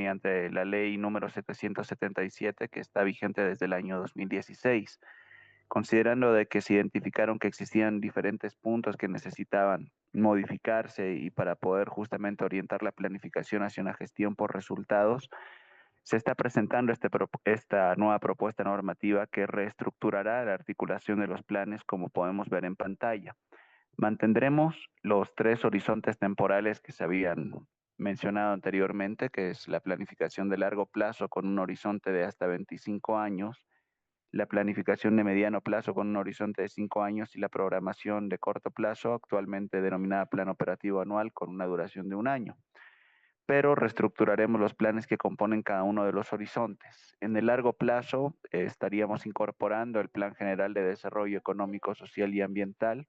mediante la ley número 777 que está vigente desde el año 2016, considerando de que se identificaron que existían diferentes puntos que necesitaban modificarse y para poder justamente orientar la planificación hacia una gestión por resultados, se está presentando esta nueva propuesta normativa que reestructurará la articulación de los planes como podemos ver en pantalla. Mantendremos los tres horizontes temporales que se habían mencionado anteriormente, que es la planificación de largo plazo con un horizonte de hasta 25 años, la planificación de mediano plazo con un horizonte de 5 años y la programación de corto plazo, actualmente denominada Plan Operativo Anual, con una duración de un año. Pero reestructuraremos los planes que componen cada uno de los horizontes. En el largo plazo estaríamos incorporando el Plan General de Desarrollo Económico, Social y Ambiental,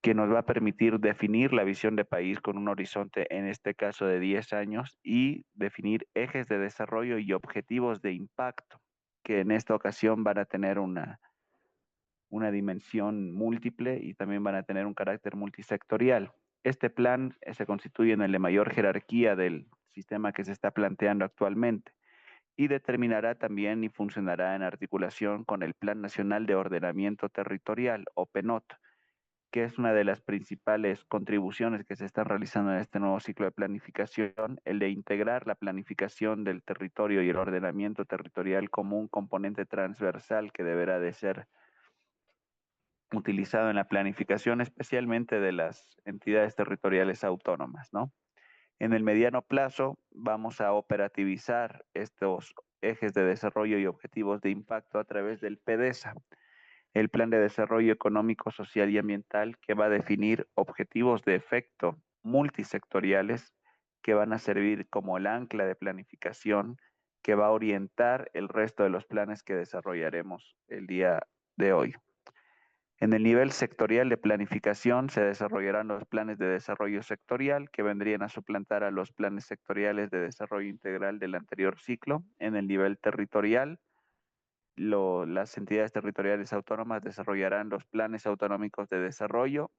que nos va a permitir definir la visión de país con un horizonte, en este caso de 10 años, y definir ejes de desarrollo y objetivos de impacto, que en esta ocasión van a tener una dimensión múltiple y también van a tener un carácter multisectorial. Este plan se constituye en el de mayor jerarquía del sistema que se está planteando actualmente y determinará también y funcionará en articulación con el Plan Nacional de Ordenamiento Territorial, o PNOT, que es una de las principales contribuciones que se están realizando en este nuevo ciclo de planificación, el de integrar la planificación del territorio y el ordenamiento territorial como un componente transversal que deberá de ser utilizado en la planificación, especialmente de las entidades territoriales autónomas, ¿no? En el mediano plazo vamos a operativizar estos ejes de desarrollo y objetivos de impacto a través del PDESA, el Plan de Desarrollo Económico, Social y Ambiental, que va a definir objetivos de efecto multisectoriales que van a servir como el ancla de planificación que va a orientar el resto de los planes que desarrollaremos el día de hoy. En el nivel sectorial de planificación se desarrollarán los planes de desarrollo sectorial que vendrían a suplantar a los planes sectoriales de desarrollo integral del anterior ciclo. En el nivel territorial, las entidades territoriales autónomas desarrollarán los planes autonómicos de desarrollo.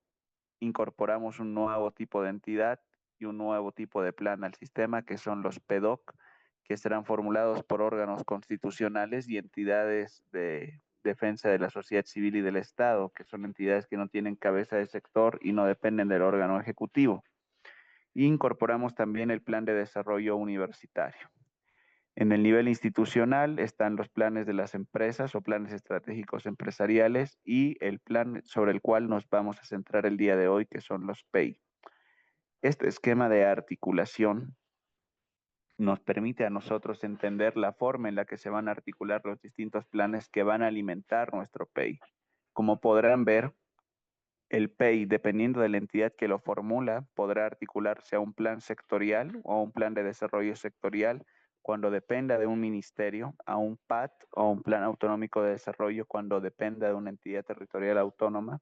Incorporamos un nuevo tipo de entidad y un nuevo tipo de plan al sistema, que son los PEDOC, que serán formulados por órganos constitucionales y entidades de defensa de la sociedad civil y del Estado, que son entidades que no tienen cabeza de sector y no dependen del órgano ejecutivo. Incorporamos también el plan de desarrollo universitario. En el nivel institucional están los planes de las empresas o planes estratégicos empresariales y el plan sobre el cual nos vamos a centrar el día de hoy, que son los PEI. Este esquema de articulación nos permite a nosotros entender la forma en la que se van a articular los distintos planes que van a alimentar nuestro PEI. Como podrán ver, el PEI, dependiendo de la entidad que lo formula, podrá articularse a un plan sectorial o a un plan de desarrollo sectorial cuando dependa de un ministerio, a un PAT o un plan autonómico de desarrollo cuando dependa de una entidad territorial autónoma,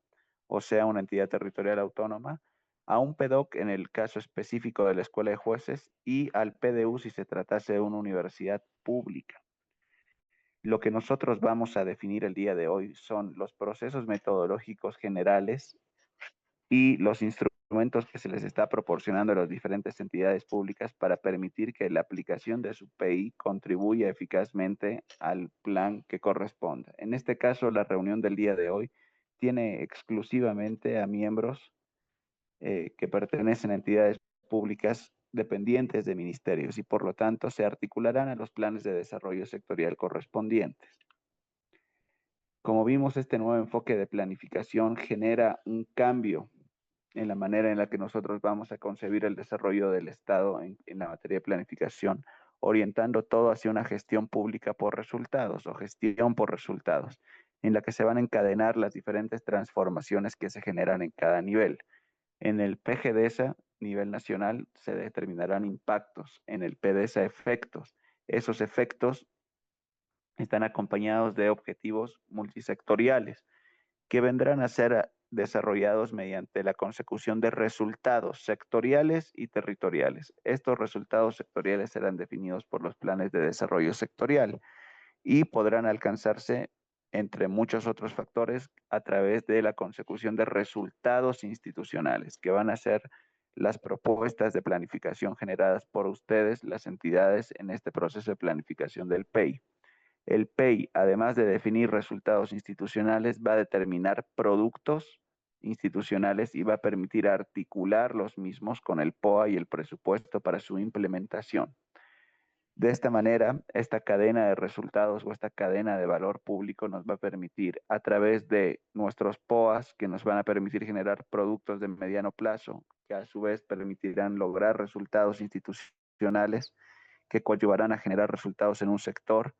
o sea, una entidad territorial autónoma, a un PEDOC en el caso específico de la Escuela de Jueces y al PDU si se tratase de una universidad pública. Lo que nosotros vamos a definir el día de hoy son los procesos metodológicos generales y los instrumentos que se les está proporcionando a las diferentes entidades públicas para permitir que la aplicación de su PI contribuya eficazmente al plan que corresponda. En este caso, la reunión del día de hoy tiene exclusivamente a miembros que pertenecen a entidades públicas dependientes de ministerios y por lo tanto se articularán a los planes de desarrollo sectorial correspondientes. Como vimos, este nuevo enfoque de planificación genera un cambio en la manera en la que nosotros vamos a concebir el desarrollo del Estado en la materia de planificación, orientando todo hacia una gestión pública por resultados o gestión por resultados, en la que se van a encadenar las diferentes transformaciones que se generan en cada nivel. En el PGDESA, nivel nacional, se determinarán impactos, en el PDESA efectos. Esos efectos están acompañados de objetivos multisectoriales que vendrán a ser desarrollados mediante la consecución de resultados sectoriales y territoriales. Estos resultados sectoriales serán definidos por los planes de desarrollo sectorial y podrán alcanzarse, entre muchos otros factores, a través de la consecución de resultados institucionales, que van a ser las propuestas de planificación generadas por ustedes, las entidades, en este proceso de planificación del PEI. El PEI, además de definir resultados institucionales, va a determinar productos institucionales y va a permitir articular los mismos con el POA y el presupuesto para su implementación. De esta manera, esta cadena de resultados o esta cadena de valor público nos va a permitir, a través de nuestros POAs, que nos van a permitir generar productos de mediano plazo, que a su vez permitirán lograr resultados institucionales que coadyuvarán a generar resultados en un sector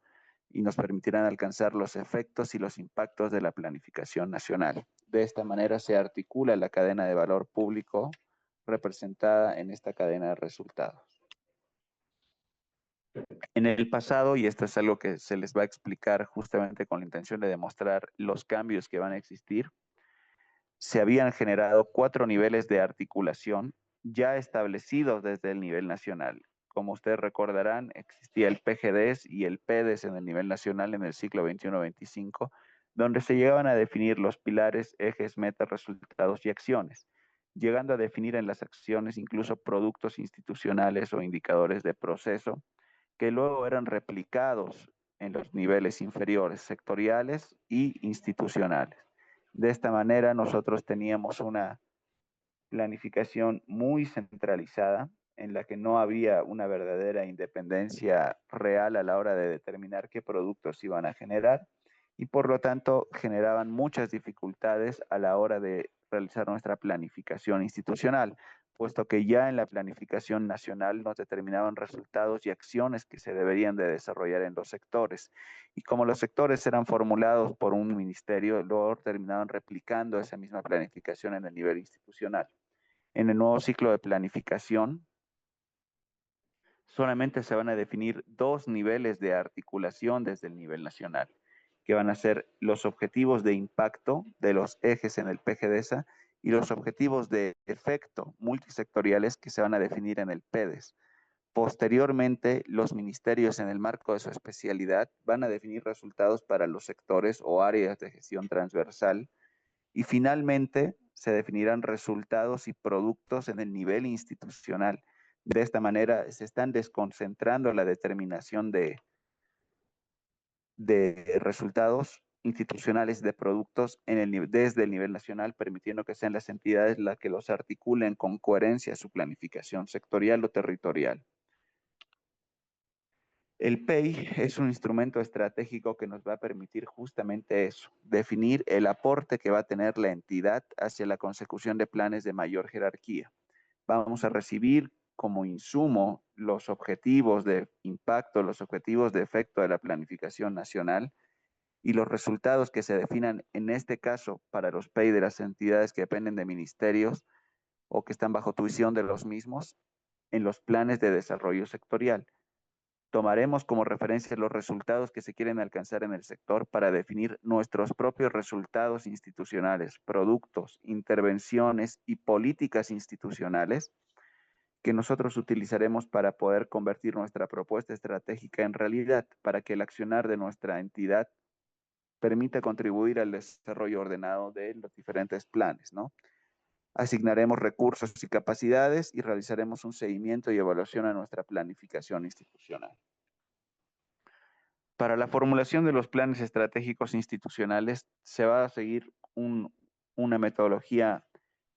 y nos permitirán alcanzar los efectos y los impactos de la planificación nacional. De esta manera se articula la cadena de valor público representada en esta cadena de resultados. En el pasado, y esto es algo que se les va a explicar justamente con la intención de demostrar los cambios que van a existir, se habían generado 4 niveles de articulación ya establecidos desde el nivel nacional. Como ustedes recordarán, existía el PGDES y el PEDES en el nivel nacional en el ciclo 21-25, donde se llegaban a definir los pilares, ejes, metas, resultados y acciones, llegando a definir en las acciones incluso productos institucionales o indicadores de proceso, que luego eran replicados en los niveles inferiores, sectoriales y institucionales. De esta manera nosotros teníamos una planificación muy centralizada en la que no había una verdadera independencia real a la hora de determinar qué productos iban a generar y por lo tanto generaban muchas dificultades a la hora de realizar nuestra planificación institucional, puesto que ya en la planificación nacional nos determinaban resultados y acciones que se deberían de desarrollar en los sectores. Y como los sectores eran formulados por un ministerio, luego terminaban replicando esa misma planificación en el nivel institucional. En el nuevo ciclo de planificación, solamente se van a definir 2 niveles de articulación desde el nivel nacional, que van a ser los objetivos de impacto de los ejes en el PGDESA y los objetivos de efecto multisectoriales que se van a definir en el PEDES. Posteriormente, los ministerios en el marco de su especialidad van a definir resultados para los sectores o áreas de gestión transversal y finalmente se definirán resultados y productos en el nivel institucional. De esta manera se están desconcentrando la determinación de resultados institucionales de productos desde el nivel nacional, permitiendo que sean las entidades las que los articulen con coherencia a su planificación sectorial o territorial. El PEI es un instrumento estratégico que nos va a permitir justamente eso, definir el aporte que va a tener la entidad hacia la consecución de planes de mayor jerarquía. Vamos a recibir como insumo los objetivos de impacto, los objetivos de efecto de la planificación nacional y los resultados que se definan en este caso para los PEI de las entidades que dependen de ministerios o que están bajo tuición de los mismos en los planes de desarrollo sectorial. Tomaremos como referencia los resultados que se quieren alcanzar en el sector para definir nuestros propios resultados institucionales, productos, intervenciones y políticas institucionales que nosotros utilizaremos para poder convertir nuestra propuesta estratégica en realidad, para que el accionar de nuestra entidad permita contribuir al desarrollo ordenado de los diferentes planes, ¿no? Asignaremos recursos y capacidades y realizaremos un seguimiento y evaluación a nuestra planificación institucional. Para la formulación de los planes estratégicos institucionales se va a seguir una metodología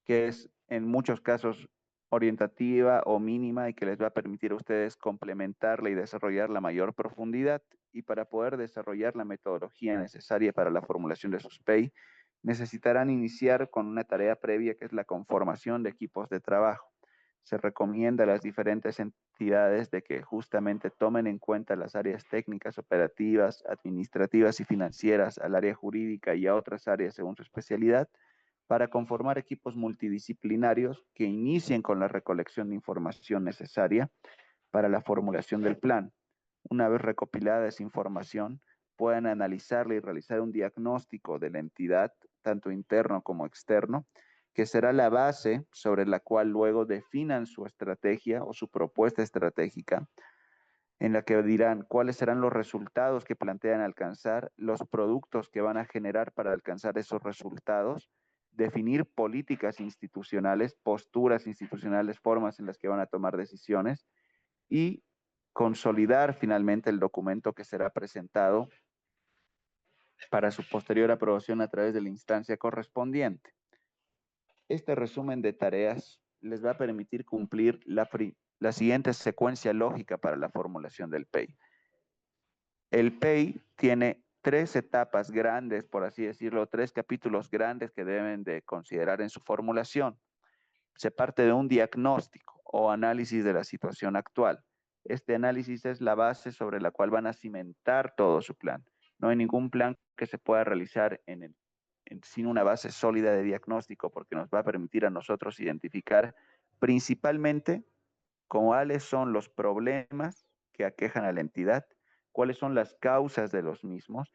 que es en muchos casos orientativa o mínima y que les va a permitir a ustedes complementarla y desarrollar la mayor profundidad. Y para poder desarrollar la metodología necesaria para la formulación de sus PEI, necesitarán iniciar con una tarea previa que es la conformación de equipos de trabajo. Se recomienda a las diferentes entidades de que justamente tomen en cuenta las áreas técnicas, operativas, administrativas y financieras, al área jurídica y a otras áreas según su especialidad, para conformar equipos multidisciplinarios que inicien con la recolección de información necesaria para la formulación del plan. Una vez recopilada esa información, puedan analizarla y realizar un diagnóstico de la entidad, tanto interno como externo, que será la base sobre la cual luego definan su estrategia o su propuesta estratégica, en la que dirán cuáles serán los resultados que plantean alcanzar, los productos que van a generar para alcanzar esos resultados definir políticas institucionales, posturas institucionales, formas en las que van a tomar decisiones y consolidar finalmente el documento que será presentado para su posterior aprobación a través de la instancia correspondiente. Este resumen de tareas les va a permitir cumplir la siguiente secuencia lógica para la formulación del PEI. El PEI tiene 3 etapas grandes, por así decirlo, 3 capítulos grandes que deben de considerar en su formulación. Se parte de un diagnóstico o análisis de la situación actual. Este análisis es la base sobre la cual van a cimentar todo su plan. No hay ningún plan que se pueda realizar sin una base sólida de diagnóstico, porque nos va a permitir a nosotros identificar principalmente cuáles son los problemas que aquejan a la entidad, cuáles son las causas de los mismos,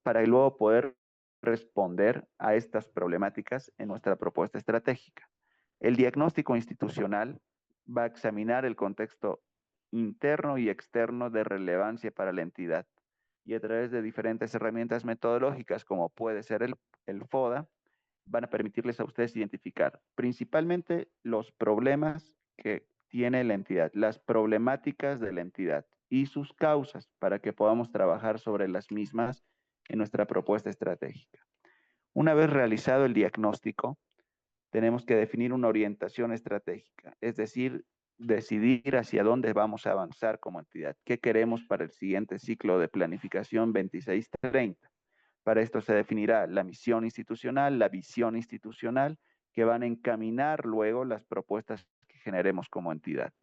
para luego poder responder a estas problemáticas en nuestra propuesta estratégica. El diagnóstico institucional va a examinar el contexto interno y externo de relevancia para la entidad y a través de diferentes herramientas metodológicas como puede ser el FODA, van a permitirles a ustedes identificar principalmente los problemas que tiene la entidad, las problemáticas de la entidad y sus causas para que podamos trabajar sobre las mismas en nuestra propuesta estratégica. Una vez realizado el diagnóstico, tenemos que definir una orientación estratégica, es decir, decidir hacia dónde vamos a avanzar como entidad, qué queremos para el siguiente ciclo de planificación 26-30. Para esto se definirá la misión institucional, la visión institucional, que van a encaminar luego las propuestas que generemos como entidad.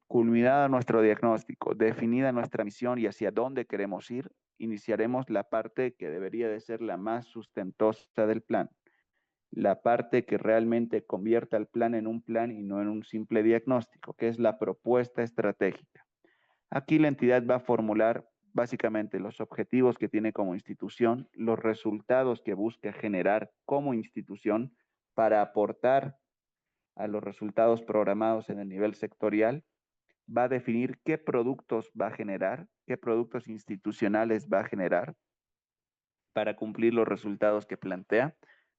Culminado nuestro diagnóstico, definida nuestra misión y hacia dónde queremos ir, iniciaremos la parte que debería de ser la más sustentosa del plan, la parte que realmente convierta el plan en un plan y no en un simple diagnóstico, que es la propuesta estratégica. Aquí la entidad va a formular básicamente los objetivos que tiene como institución, los resultados que busca generar como institución para aportar a los resultados programados en el nivel sectorial, va a definir qué productos va a generar, qué productos institucionales va a generar para cumplir los resultados que plantea,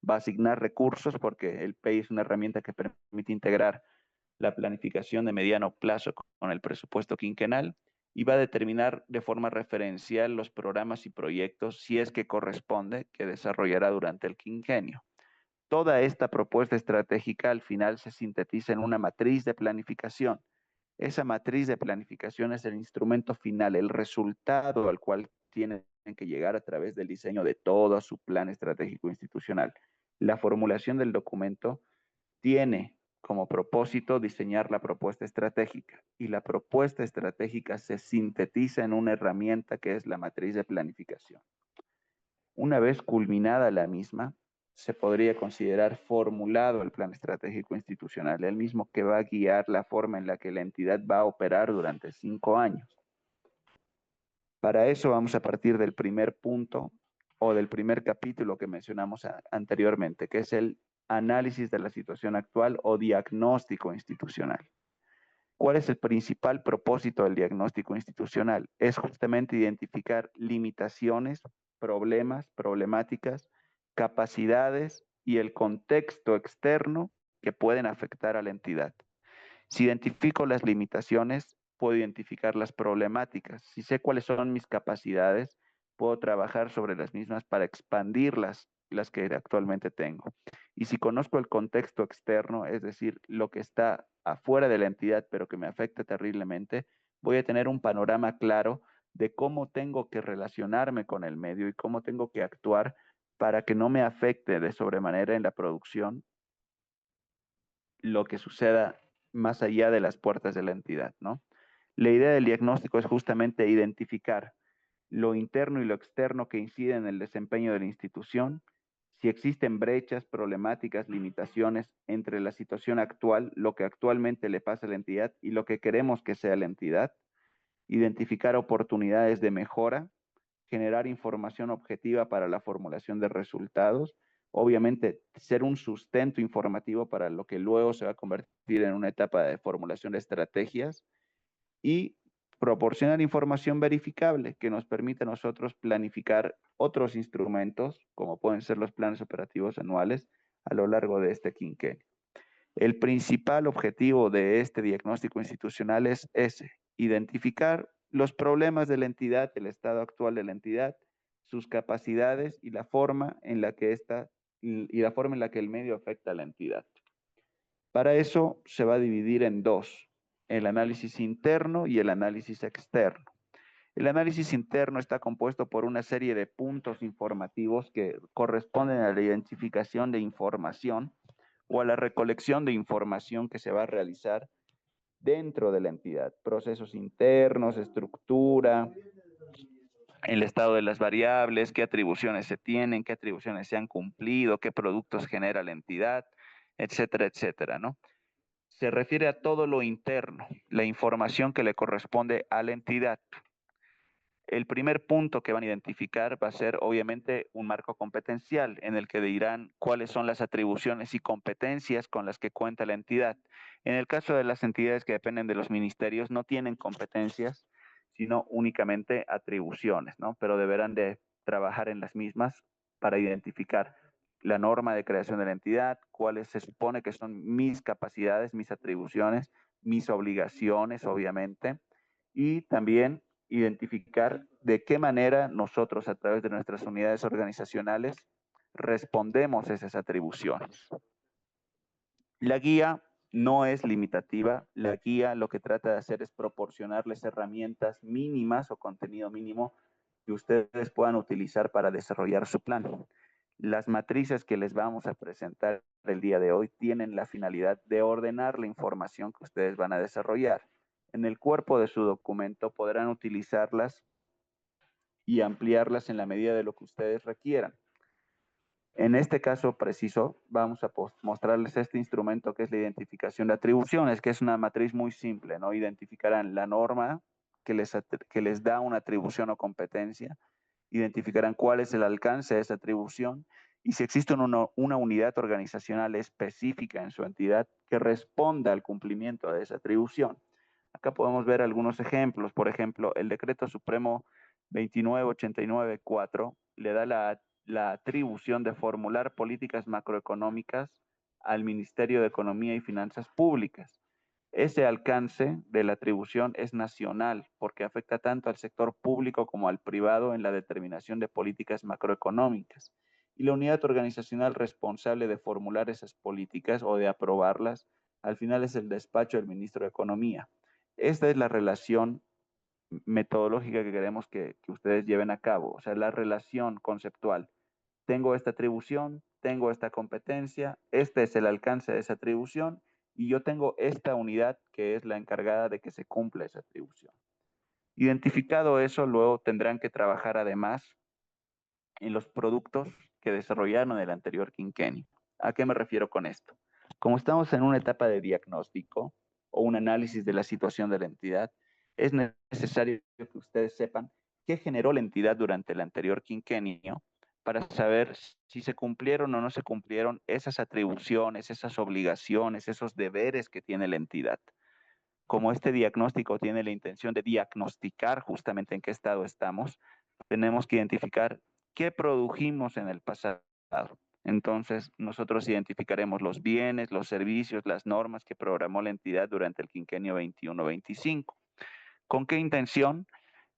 va a asignar recursos porque el PEI es una herramienta que permite integrar la planificación de mediano plazo con el presupuesto quinquenal y va a determinar de forma referencial los programas y proyectos, si es que corresponde, que desarrollará durante el quinquenio. Toda esta propuesta estratégica al final se sintetiza en una matriz de planificación. Esa matriz de planificación es el instrumento final, el resultado al cual tienen que llegar a través del diseño de todo su plan estratégico institucional. La formulación del documento tiene como propósito diseñar la propuesta estratégica y la propuesta estratégica se sintetiza en una herramienta que es la matriz de planificación. Una vez culminada la misma, se podría considerar formulado el plan estratégico institucional, el mismo que va a guiar la forma en la que la entidad va a operar durante 5 años. Para eso vamos a partir del primer punto o del primer capítulo que mencionamos anteriormente, que es el análisis de la situación actual o diagnóstico institucional. ¿Cuál es el principal propósito del diagnóstico institucional? Es justamente identificar limitaciones, problemas, problemáticas, capacidades y el contexto externo que pueden afectar a la entidad. Si identifico las limitaciones, puedo identificar las problemáticas. Si sé cuáles son mis capacidades, puedo trabajar sobre las mismas para expandir las que actualmente tengo. Y si conozco el contexto externo, es decir, lo que está afuera de la entidad, pero que me afecta terriblemente, voy a tener un panorama claro de cómo tengo que relacionarme con el medio y cómo tengo que actuar para que no me afecte de sobremanera en la producción lo que suceda más allá de las puertas de la entidad, ¿no? La idea del diagnóstico es justamente identificar lo interno y lo externo que inciden en el desempeño de la institución, si existen brechas, problemáticas, limitaciones entre la situación actual, lo que actualmente le pasa a la entidad y lo que queremos que sea la entidad, identificar oportunidades de mejora, generar información objetiva para la formulación de resultados, obviamente ser un sustento informativo para lo que luego se va a convertir en una etapa de formulación de estrategias y proporcionar información verificable que nos permite a nosotros planificar otros instrumentos, como pueden ser los planes operativos anuales, a lo largo de este quinquenio. El principal objetivo de este diagnóstico institucional es ese: identificar los problemas de la entidad, el estado actual de la entidad, sus capacidades y la forma en la que el medio afecta a la entidad. Para eso se va a dividir en dos: el análisis interno y el análisis externo. El análisis interno está compuesto por una serie de puntos informativos que corresponden a la identificación de información o a la recolección de información que se va a realizar dentro de la entidad. Procesos internos, estructura, el estado de las variables, qué atribuciones se tienen, qué atribuciones se han cumplido, qué productos genera la entidad, etcétera, etcétera, ¿no? Se refiere a todo lo interno, la información que le corresponde a la entidad. El primer punto que van a identificar va a ser obviamente un marco competencial en el que dirán cuáles son las atribuciones y competencias con las que cuenta la entidad. En el caso de las entidades que dependen de los ministerios, no tienen competencias, sino únicamente atribuciones, ¿no? Pero deberán de trabajar en las mismas para identificar la norma de creación de la entidad, cuáles se supone que son mis capacidades, mis atribuciones, mis obligaciones, obviamente, y también identificar de qué manera nosotros, a través de nuestras unidades organizacionales, respondemos a esas atribuciones. La guía no es limitativa. La guía lo que trata de hacer es proporcionarles herramientas mínimas o contenido mínimo que ustedes puedan utilizar para desarrollar su plan. Las matrices que les vamos a presentar el día de hoy tienen la finalidad de ordenar la información que ustedes van a desarrollar. En el cuerpo de su documento podrán utilizarlas y ampliarlas en la medida de lo que ustedes requieran. En este caso preciso, vamos a mostrarles este instrumento que es la identificación de atribuciones, que es una matriz muy simple, ¿no? Identificarán la norma que les da una atribución o competencia, identificarán cuál es el alcance de esa atribución y si existe una unidad organizacional específica en su entidad que responda al cumplimiento de esa atribución. Acá podemos ver algunos ejemplos. Por ejemplo, el Decreto Supremo 2989-4 le da la atribución de formular políticas macroeconómicas al Ministerio de Economía y Finanzas Públicas. Ese alcance de la atribución es nacional porque afecta tanto al sector público como al privado en la determinación de políticas macroeconómicas. Y la unidad organizacional responsable de formular esas políticas o de aprobarlas, al final es el despacho del ministro de Economía. Esta es la relación metodológica que queremos que ustedes lleven a cabo, o sea, la relación conceptual. Tengo esta atribución, tengo esta competencia, este es el alcance de esa atribución y yo tengo esta unidad que es la encargada de que se cumpla esa atribución. Identificado eso, luego tendrán que trabajar además en los productos que desarrollaron en el anterior quinquenio. ¿A qué me refiero con esto? Como estamos en una etapa de diagnóstico o un análisis de la situación de la entidad, es necesario que ustedes sepan qué generó la entidad durante el anterior quinquenio para saber si se cumplieron o no se cumplieron esas atribuciones, esas obligaciones, esos deberes que tiene la entidad. Como este diagnóstico tiene la intención de diagnosticar justamente en qué estado estamos, tenemos que identificar qué produjimos en el pasado. Entonces, nosotros identificaremos los bienes, los servicios, las normas que programó la entidad durante el quinquenio 21-25. ¿Con qué intención?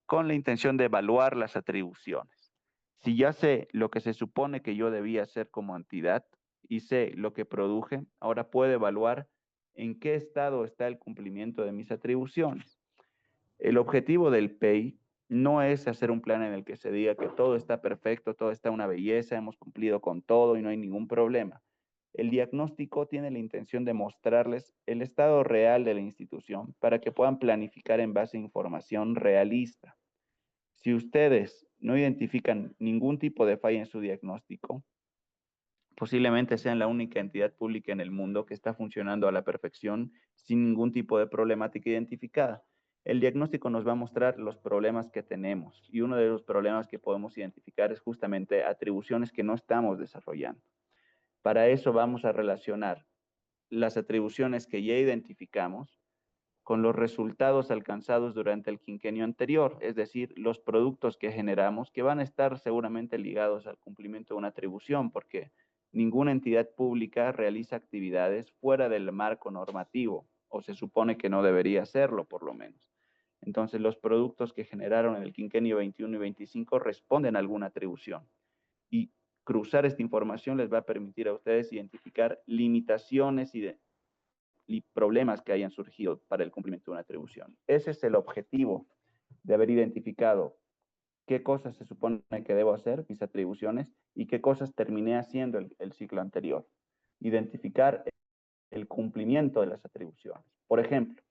Con la intención de evaluar las atribuciones. Si ya sé lo que se supone que yo debía hacer como entidad y sé lo que produje, ahora puedo evaluar en qué estado está el cumplimiento de mis atribuciones. El objetivo del PEI no es hacer un plan en el que se diga que todo está perfecto, todo está una belleza, hemos cumplido con todo y no hay ningún problema. El diagnóstico tiene la intención de mostrarles el estado real de la institución para que puedan planificar en base a información realista. Si ustedes no identifican ningún tipo de falla en su diagnóstico, posiblemente sean la única entidad pública en el mundo que está funcionando a la perfección sin ningún tipo de problemática identificada. El diagnóstico nos va a mostrar los problemas que tenemos y uno de los problemas que podemos identificar es justamente atribuciones que no estamos desarrollando. Para eso vamos a relacionar las atribuciones que ya identificamos con los resultados alcanzados durante el quinquenio anterior, es decir, los productos que generamos, que van a estar seguramente ligados al cumplimiento de una atribución, porque ninguna entidad pública realiza actividades fuera del marco normativo, o se supone que no debería hacerlo, por lo menos. Entonces, los productos que generaron en el quinquenio 21 y 25 responden a alguna atribución. Y cruzar esta información les va a permitir a ustedes identificar limitaciones y problemas que hayan surgido para el cumplimiento de una atribución. Ese es el objetivo de haber identificado qué cosas se supone que debo hacer, mis atribuciones, y qué cosas terminé haciendo el ciclo anterior. Identificar el cumplimiento de las atribuciones. Por ejemplo,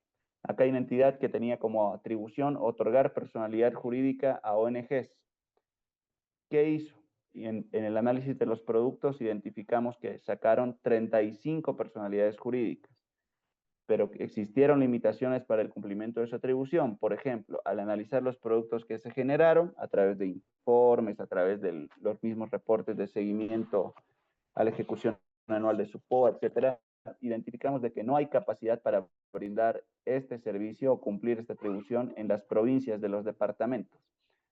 acá hay una entidad que tenía como atribución otorgar personalidad jurídica a ONGs. ¿Qué hizo? Y en el análisis de los productos identificamos que sacaron 35 personalidades jurídicas, pero existieron limitaciones para el cumplimiento de su atribución. Por ejemplo, al analizar los productos que se generaron a través de informes, a través de los mismos reportes de seguimiento a la ejecución anual de su PO, etcétera, identificamos de que no hay capacidad para brindar este servicio o cumplir esta atribución en las provincias de los departamentos.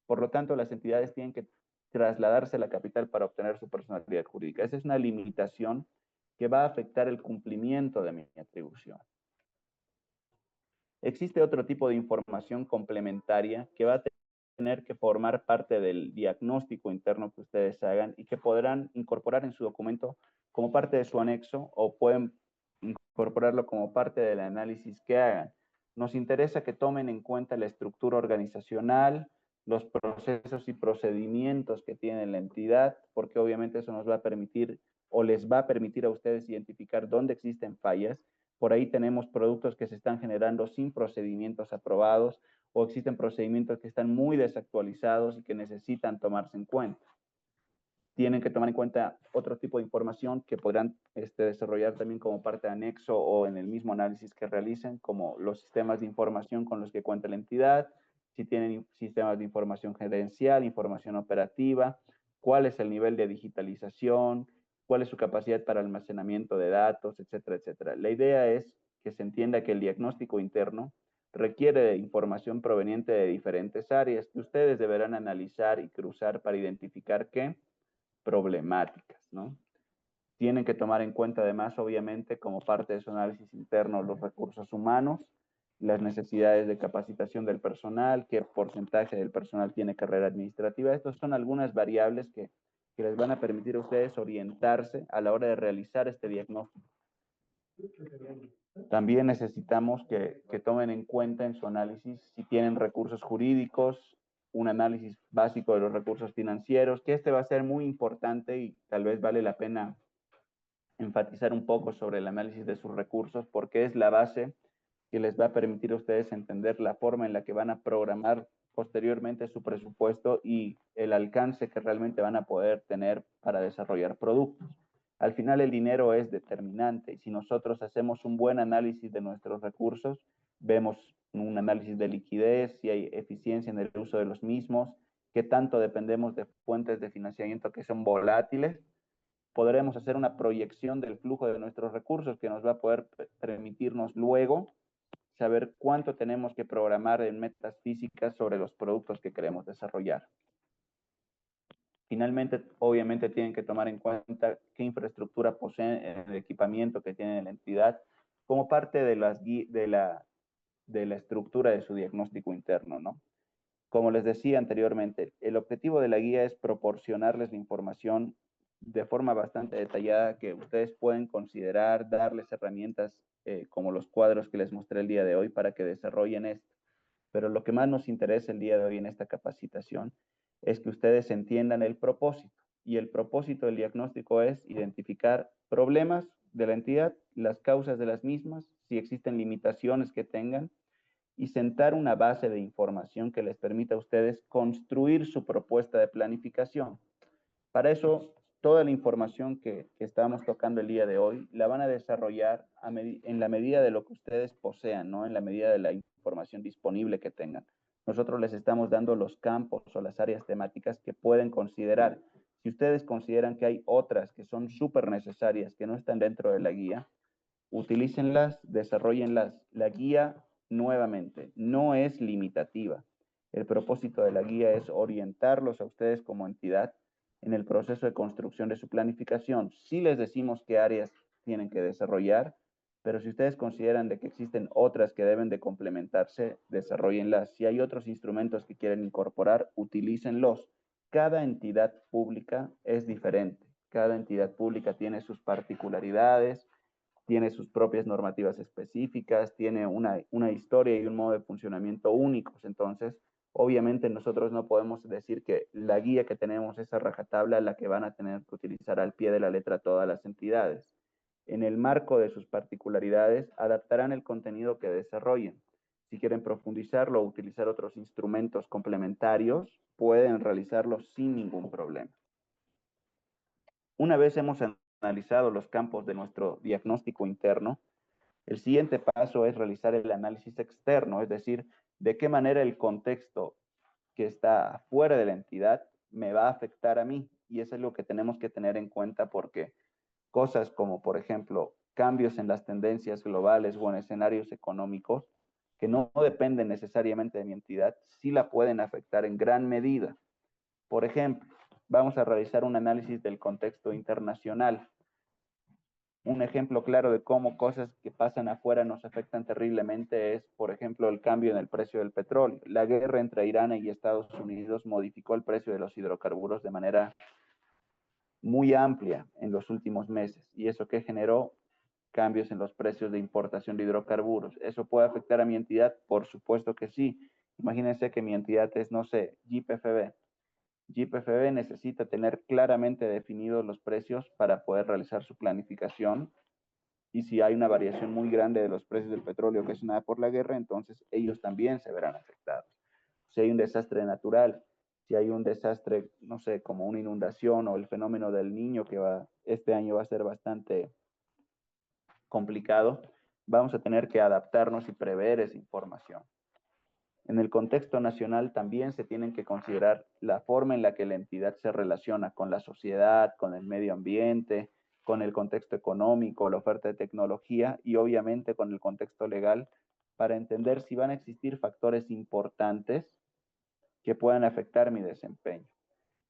Por lo tanto, las entidades tienen que trasladarse a la capital para obtener su personalidad jurídica. Esa es una limitación que va a afectar el cumplimiento de mi atribución. Existe otro tipo de información complementaria que va a tener que formar parte del diagnóstico interno que ustedes hagan y que podrán incorporar en su documento como parte de su anexo o pueden incorporarlo como parte del análisis que hagan. Nos interesa que tomen en cuenta la estructura organizacional, los procesos y procedimientos que tiene la entidad, porque obviamente eso nos va a permitir o les va a permitir a ustedes identificar dónde existen fallas. Por ahí tenemos productos que se están generando sin procedimientos aprobados o existen procedimientos que están muy desactualizados y que necesitan tomarse en cuenta. Tienen que tomar en cuenta otro tipo de información que podrán desarrollar también como parte de anexo o en el mismo análisis que realicen, como los sistemas de información con los que cuenta la entidad, si tienen sistemas de información gerencial, información operativa, cuál es el nivel de digitalización, cuál es su capacidad para almacenamiento de datos, etcétera, etcétera. La idea es que se entienda que el diagnóstico interno requiere de información proveniente de diferentes áreas que ustedes deberán analizar y cruzar para identificar qué problemáticas, ¿no? Tienen que tomar en cuenta además, obviamente, como parte de su análisis interno, los recursos humanos, las necesidades de capacitación del personal, qué porcentaje del personal tiene carrera administrativa. Estas son algunas variables que les van a permitir a ustedes orientarse a la hora de realizar este diagnóstico. También necesitamos que tomen en cuenta en su análisis si tienen recursos jurídicos, un análisis básico de los recursos financieros, que este va a ser muy importante y tal vez vale la pena enfatizar un poco sobre el análisis de sus recursos, porque es la base que les va a permitir a ustedes entender la forma en la que van a programar posteriormente su presupuesto y el alcance que realmente van a poder tener para desarrollar productos. Al final el dinero es determinante y si nosotros hacemos un buen análisis de nuestros recursos, vemos un análisis de liquidez, si hay eficiencia en el uso de los mismos, qué tanto dependemos de fuentes de financiamiento que son volátiles, podremos hacer una proyección del flujo de nuestros recursos que nos va a poder permitirnos luego saber cuánto tenemos que programar en metas físicas sobre los productos que queremos desarrollar. Finalmente, obviamente tienen que tomar en cuenta qué infraestructura poseen el equipamiento que tiene la entidad como parte de la estructura de su diagnóstico interno, ¿no? Como les decía anteriormente, el objetivo de la guía es proporcionarles la información de forma bastante detallada que ustedes pueden considerar, darles herramientas como los cuadros que les mostré el día de hoy para que desarrollen esto. Pero lo que más nos interesa el día de hoy en esta capacitación es que ustedes entiendan el propósito. Y el propósito del diagnóstico es identificar problemas de la entidad, las causas de las mismas, si existen limitaciones que tengan, y sentar una base de información que les permita a ustedes construir su propuesta de planificación. Para eso, toda la información que estamos tocando el día de hoy la van a desarrollar en la medida de lo que ustedes posean, ¿no? En la medida de la información disponible que tengan. Nosotros les estamos dando los campos o las áreas temáticas que pueden considerar. Si ustedes consideran que hay otras que son súper necesarias, que no están dentro de la guía, utilícenlas, desarrollenlas. La guía nuevamente, no es limitativa. El propósito de la guía es orientarlos a ustedes como entidad en el proceso de construcción de su planificación. Sí les decimos qué áreas tienen que desarrollar, pero si ustedes consideran de que existen otras que deben de complementarse, desarrollenlas. Si hay otros instrumentos que quieren incorporar, utilícenlos. Cada entidad pública es diferente. Cada entidad pública tiene sus particularidades, tiene sus propias normativas específicas, tiene una historia y un modo de funcionamiento únicos. Entonces, obviamente nosotros no podemos decir que la guía que tenemos es a rajatabla la que van a tener que utilizar al pie de la letra todas las entidades. En el marco de sus particularidades, adaptarán el contenido que desarrollen. Si quieren profundizarlo o utilizar otros instrumentos complementarios, pueden realizarlo sin ningún problema. Una vez hemos analizado los campos de nuestro diagnóstico interno, el siguiente paso es realizar el análisis externo, es decir, de qué manera el contexto que está fuera de la entidad me va a afectar a mí. Y eso es lo que tenemos que tener en cuenta porque cosas como, por ejemplo, cambios en las tendencias globales o en escenarios económicos que no dependen necesariamente de mi entidad, sí la pueden afectar en gran medida. Por ejemplo, vamos a realizar un análisis del contexto internacional. Un ejemplo claro de cómo cosas que pasan afuera nos afectan terriblemente es, por ejemplo, el cambio en el precio del petróleo. La guerra entre Irán y Estados Unidos modificó el precio de los hidrocarburos de manera muy amplia en los últimos meses. ¿Y eso qué generó? Cambios en los precios de importación de hidrocarburos. ¿Eso puede afectar a mi entidad? Por supuesto que sí. Imagínense que mi entidad es, no sé, YPFB. YPFB necesita tener claramente definidos los precios para poder realizar su planificación. Y si hay una variación muy grande de los precios del petróleo ocasionada por la guerra, entonces ellos también se verán afectados. Si hay un desastre natural, si hay un desastre, no sé, como una inundación o el fenómeno del niño que este año va a ser bastante complicado, vamos a tener que adaptarnos y prever esa información. En el contexto nacional también se tienen que considerar la forma en la que la entidad se relaciona con la sociedad, con el medio ambiente, con el contexto económico, la oferta de tecnología y obviamente con el contexto legal para entender si van a existir factores importantes que puedan afectar mi desempeño.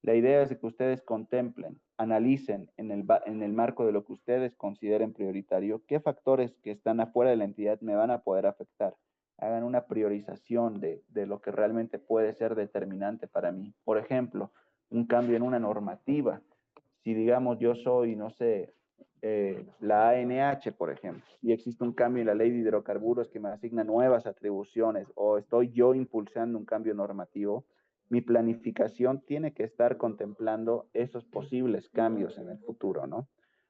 La idea es que ustedes contemplen, analicen en el marco de lo que ustedes consideren prioritario, qué factores que están afuera de la entidad me van a poder afectar. Hagan una priorización de lo que realmente puede ser determinante para mí. Por ejemplo, un cambio en una normativa. Si digamos yo soy, no sé, la ANH, por ejemplo, y existe un cambio en la ley de hidrocarburos que me asigna nuevas atribuciones o estoy yo impulsando un cambio normativo, mi planificación tiene que estar contemplando esos posibles cambios en el futuro, ¿no?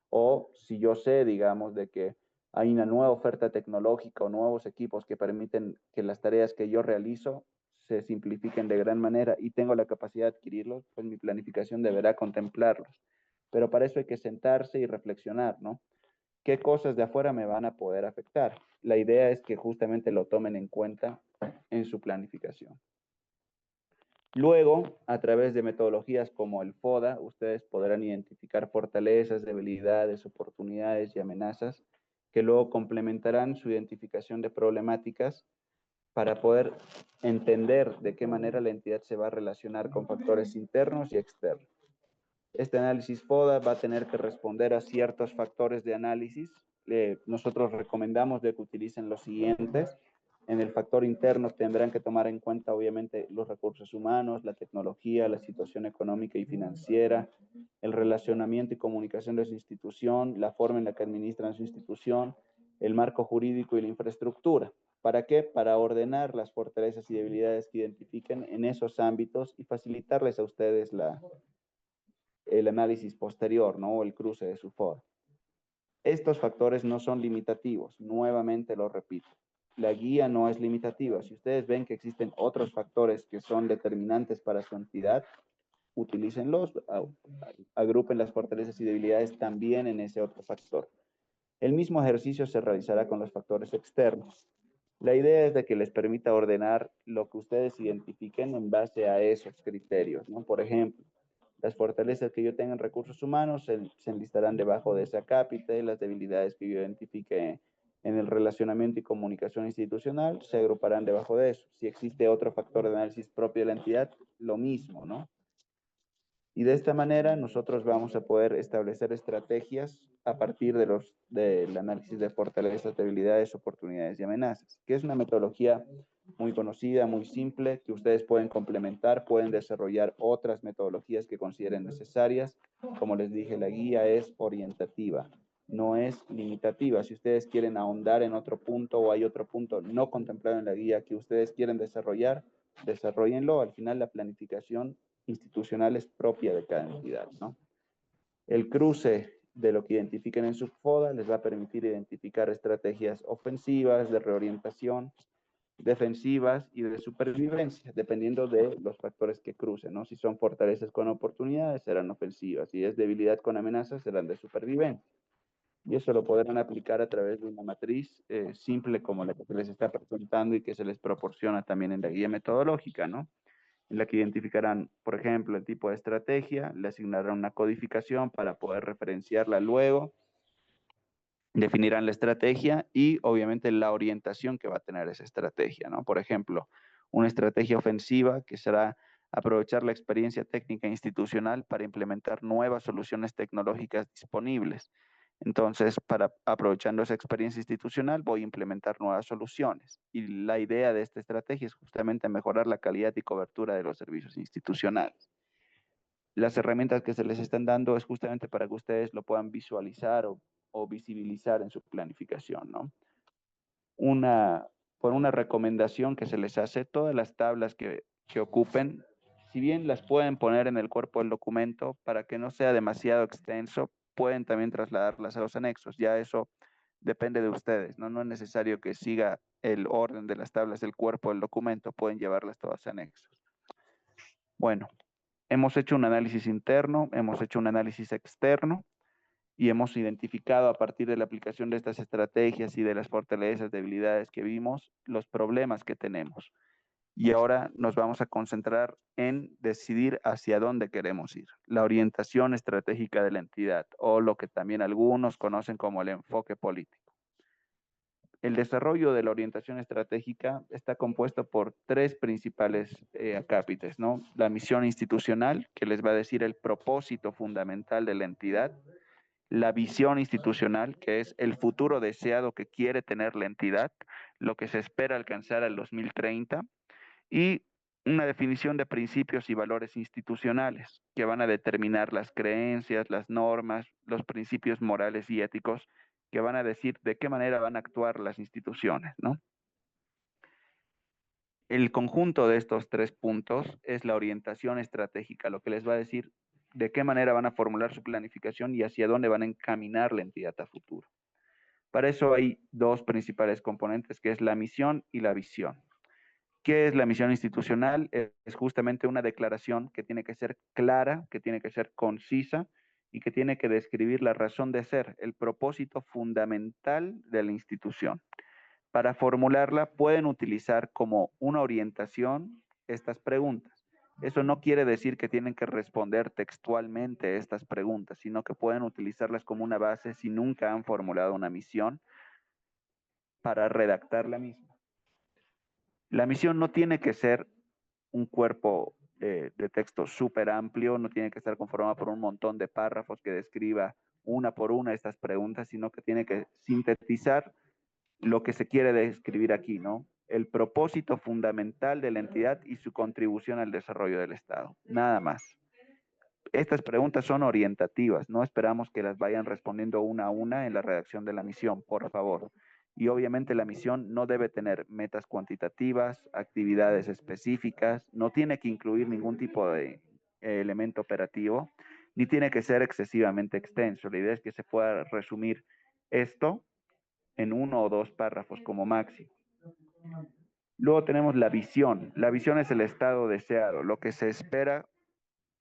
O si yo sé, digamos, de que hay una nueva oferta tecnológica o nuevos equipos que permiten que las tareas que yo realizo se simplifiquen de gran manera y tengo la capacidad de adquirirlos, pues mi planificación deberá contemplarlos. Pero para eso hay que sentarse y reflexionar, ¿no? ¿Qué cosas de afuera me van a poder afectar? La idea es que justamente lo tomen en cuenta en su planificación. Luego, a través de metodologías como el FODA, ustedes podrán identificar fortalezas, debilidades, oportunidades y amenazas que luego complementarán su identificación de problemáticas para poder entender de qué manera la entidad se va a relacionar con factores internos y externos. Este análisis FODA va a tener que responder a ciertos factores de análisis. Nosotros recomendamos de que utilicen los siguientes. En el factor interno tendrán que tomar en cuenta, obviamente, los recursos humanos, la tecnología, la situación económica y financiera, el relacionamiento y comunicación de su institución, la forma en la que administran su institución, el marco jurídico y la infraestructura. ¿Para qué? Para ordenar las fortalezas y debilidades que identifiquen en esos ámbitos y facilitarles a ustedes el análisis posterior, ¿no? O el cruce de su FOD. Estos factores no son limitativos, nuevamente lo repito. La guía no es limitativa. Si ustedes ven que existen otros factores que son determinantes para su entidad, utilícenlos, agrupen las fortalezas y debilidades también en ese otro factor. El mismo ejercicio se realizará con los factores externos. La idea es de que les permita ordenar lo que ustedes identifiquen en base a esos criterios, ¿no? Por ejemplo, las fortalezas que yo tenga en recursos humanos se enlistarán debajo de esa cápita y las debilidades que yo identifique En el relacionamiento y comunicación institucional se agruparán debajo de eso. Si existe otro factor de análisis propio de la entidad, lo mismo, ¿no? Y de esta manera nosotros vamos a poder establecer estrategias a partir del análisis de fortalezas, debilidades, oportunidades y amenazas, que es una metodología muy conocida, muy simple, que ustedes pueden complementar, pueden desarrollar otras metodologías que consideren necesarias. Como les dije, la guía es orientativa, no es limitativa. Si ustedes quieren ahondar en otro punto o hay otro punto no contemplado en la guía que ustedes quieren desarrollar, desarrollenlo. Al final la planificación institucional es propia de cada entidad, ¿no? El cruce de lo que identifiquen en su FODA les va a permitir identificar estrategias ofensivas, de reorientación, defensivas y de supervivencia, dependiendo de los factores que crucen, ¿no? Si son fortalezas con oportunidades, serán ofensivas. Si es debilidad con amenazas, serán de supervivencia. Y eso lo podrán aplicar a través de una matriz simple como la que se les está presentando y que se les proporciona también en la guía metodológica, ¿no? En la que identificarán, por ejemplo, el tipo de estrategia, le asignarán una codificación para poder referenciarla luego, definirán la estrategia y obviamente la orientación que va a tener esa estrategia, ¿no? Por ejemplo, una estrategia ofensiva que será aprovechar la experiencia técnica institucional para implementar nuevas soluciones tecnológicas disponibles. Entonces, aprovechando esa experiencia institucional, voy a implementar nuevas soluciones. Y la idea de esta estrategia es justamente mejorar la calidad y cobertura de los servicios institucionales. Las herramientas que se les están dando es justamente para que ustedes lo puedan visualizar o visibilizar en su planificación, ¿no? Por una recomendación que se les hace, todas las tablas que ocupen, si bien las pueden poner en el cuerpo del documento para que no sea demasiado extenso, pueden también trasladarlas a los anexos. Ya eso depende de ustedes, ¿no? No es necesario que siga el orden de las tablas del cuerpo del documento, pueden llevarlas todas a anexos. Bueno, hemos hecho un análisis interno, hemos hecho un análisis externo y hemos identificado a partir de la aplicación de estas estrategias y de las fortalezas, debilidades que vimos, los problemas que tenemos. Y ahora nos vamos a concentrar en decidir hacia dónde queremos ir. La orientación estratégica de la entidad, o lo que también algunos conocen como el enfoque político. El desarrollo de la orientación estratégica está compuesto por tres principales acápites, ¿no? La misión institucional, que les va a decir el propósito fundamental de la entidad, la visión institucional, que es el futuro deseado que quiere tener la entidad, lo que se espera alcanzar al 2030, y una definición de principios y valores institucionales que van a determinar las creencias, las normas, los principios morales y éticos que van a decir de qué manera van a actuar las instituciones, ¿no? El conjunto de estos tres puntos es la orientación estratégica, lo que les va a decir de qué manera van a formular su planificación y hacia dónde van a encaminar la entidad a futuro. Para eso hay dos principales componentes, que es la misión y la visión. ¿Qué es la misión institucional? Es justamente una declaración que tiene que ser clara, que tiene que ser concisa y que tiene que describir la razón de ser, el propósito fundamental de la institución. Para formularla pueden utilizar como una orientación estas preguntas. Eso no quiere decir que tienen que responder textualmente estas preguntas, sino que pueden utilizarlas como una base si nunca han formulado una misión para redactar la misma. La misión no tiene que ser un cuerpo de texto súper amplio, no tiene que estar conformado por un montón de párrafos que describa una por una estas preguntas, sino que tiene que sintetizar lo que se quiere describir aquí, ¿no? El propósito fundamental de la entidad y su contribución al desarrollo del Estado. Nada más. Estas preguntas son orientativas, no esperamos que las vayan respondiendo una a una en la redacción de la misión, por favor. Y obviamente la misión no debe tener metas cuantitativas, actividades específicas, no tiene que incluir ningún tipo de elemento operativo, ni tiene que ser excesivamente extenso. La idea es que se pueda resumir esto en uno o dos párrafos como máximo. Luego tenemos la visión. La visión es el estado deseado, lo que se espera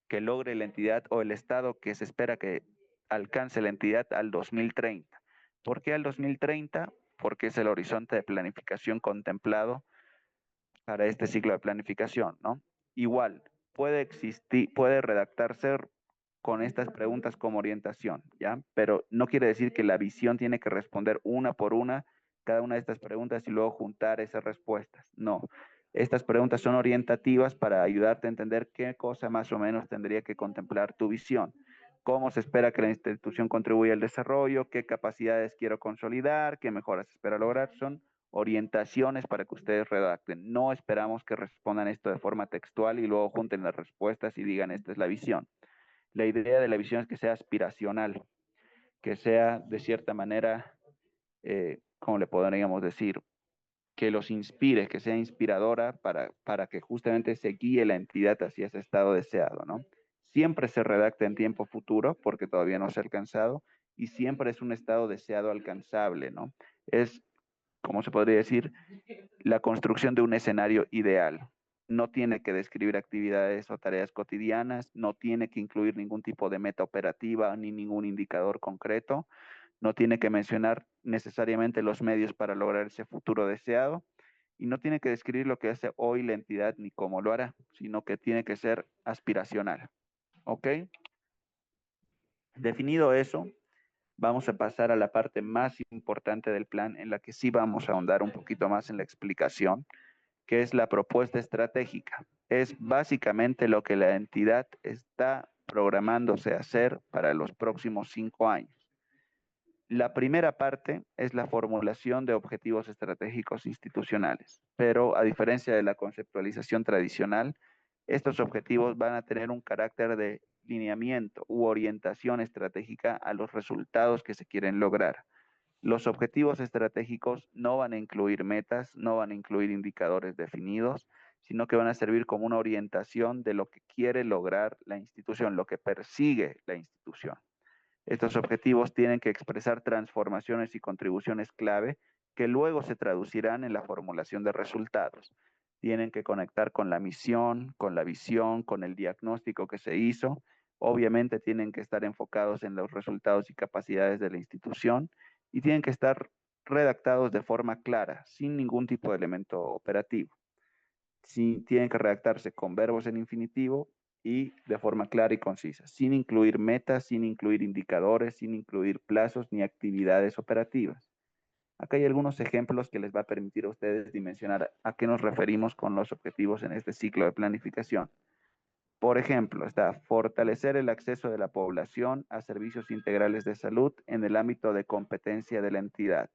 que logre la entidad o el estado que se espera que alcance la entidad al 2030. ¿Por qué al 2030? Porque es el horizonte de planificación contemplado para este ciclo de planificación, ¿no? Igual, puede redactarse con estas preguntas como orientación, ¿ya? Pero no quiere decir que la visión tiene que responder una por una cada una de estas preguntas y luego juntar esas respuestas. No, estas preguntas son orientativas para ayudarte a entender qué cosa más o menos tendría que contemplar tu visión. Cómo se espera que la institución contribuya al desarrollo, qué capacidades quiero consolidar, qué mejoras espera lograr. Son orientaciones para que ustedes redacten. No esperamos que respondan esto de forma textual y luego junten las respuestas y digan esta es la visión. La idea de la visión es que sea aspiracional, que sea de cierta manera, ¿cómo le podríamos decir? Que los inspire, que sea inspiradora para que justamente se guíe la entidad hacia ese estado deseado, ¿no? Siempre se redacta en tiempo futuro porque todavía no se ha alcanzado y siempre es un estado deseado alcanzable, ¿no? Es, ¿cómo se podría decir? La construcción de un escenario ideal. No tiene que describir actividades o tareas cotidianas, no tiene que incluir ningún tipo de meta operativa ni ningún indicador concreto, no tiene que mencionar necesariamente los medios para lograr ese futuro deseado y no tiene que describir lo que hace hoy la entidad ni cómo lo hará, sino que tiene que ser aspiracional. ¿Ok? Definido eso, vamos a pasar a la parte más importante del plan en la que sí vamos a ahondar un poquito más en la explicación, que es la propuesta estratégica. Es básicamente lo que la entidad está programándose a hacer para los próximos 5 años. La primera parte es la formulación de objetivos estratégicos institucionales, pero a diferencia de la conceptualización tradicional, estos objetivos van a tener un carácter de lineamiento u orientación estratégica a los resultados que se quieren lograr. Los objetivos estratégicos no van a incluir metas, no van a incluir indicadores definidos, sino que van a servir como una orientación de lo que quiere lograr la institución, lo que persigue la institución. Estos objetivos tienen que expresar transformaciones y contribuciones clave que luego se traducirán en la formulación de resultados. Tienen que conectar con la misión, con la visión, con el diagnóstico que se hizo. Obviamente tienen que estar enfocados en los resultados y capacidades de la institución y tienen que estar redactados de forma clara, sin ningún tipo de elemento operativo. Sí, tienen que redactarse con verbos en infinitivo y de forma clara y concisa, sin incluir metas, sin incluir indicadores, sin incluir plazos ni actividades operativas. Acá hay algunos ejemplos que les va a permitir a ustedes dimensionar a qué nos referimos con los objetivos en este ciclo de planificación. Por ejemplo, está fortalecer el acceso de la población a servicios integrales de salud en el ámbito de competencia de la entidad.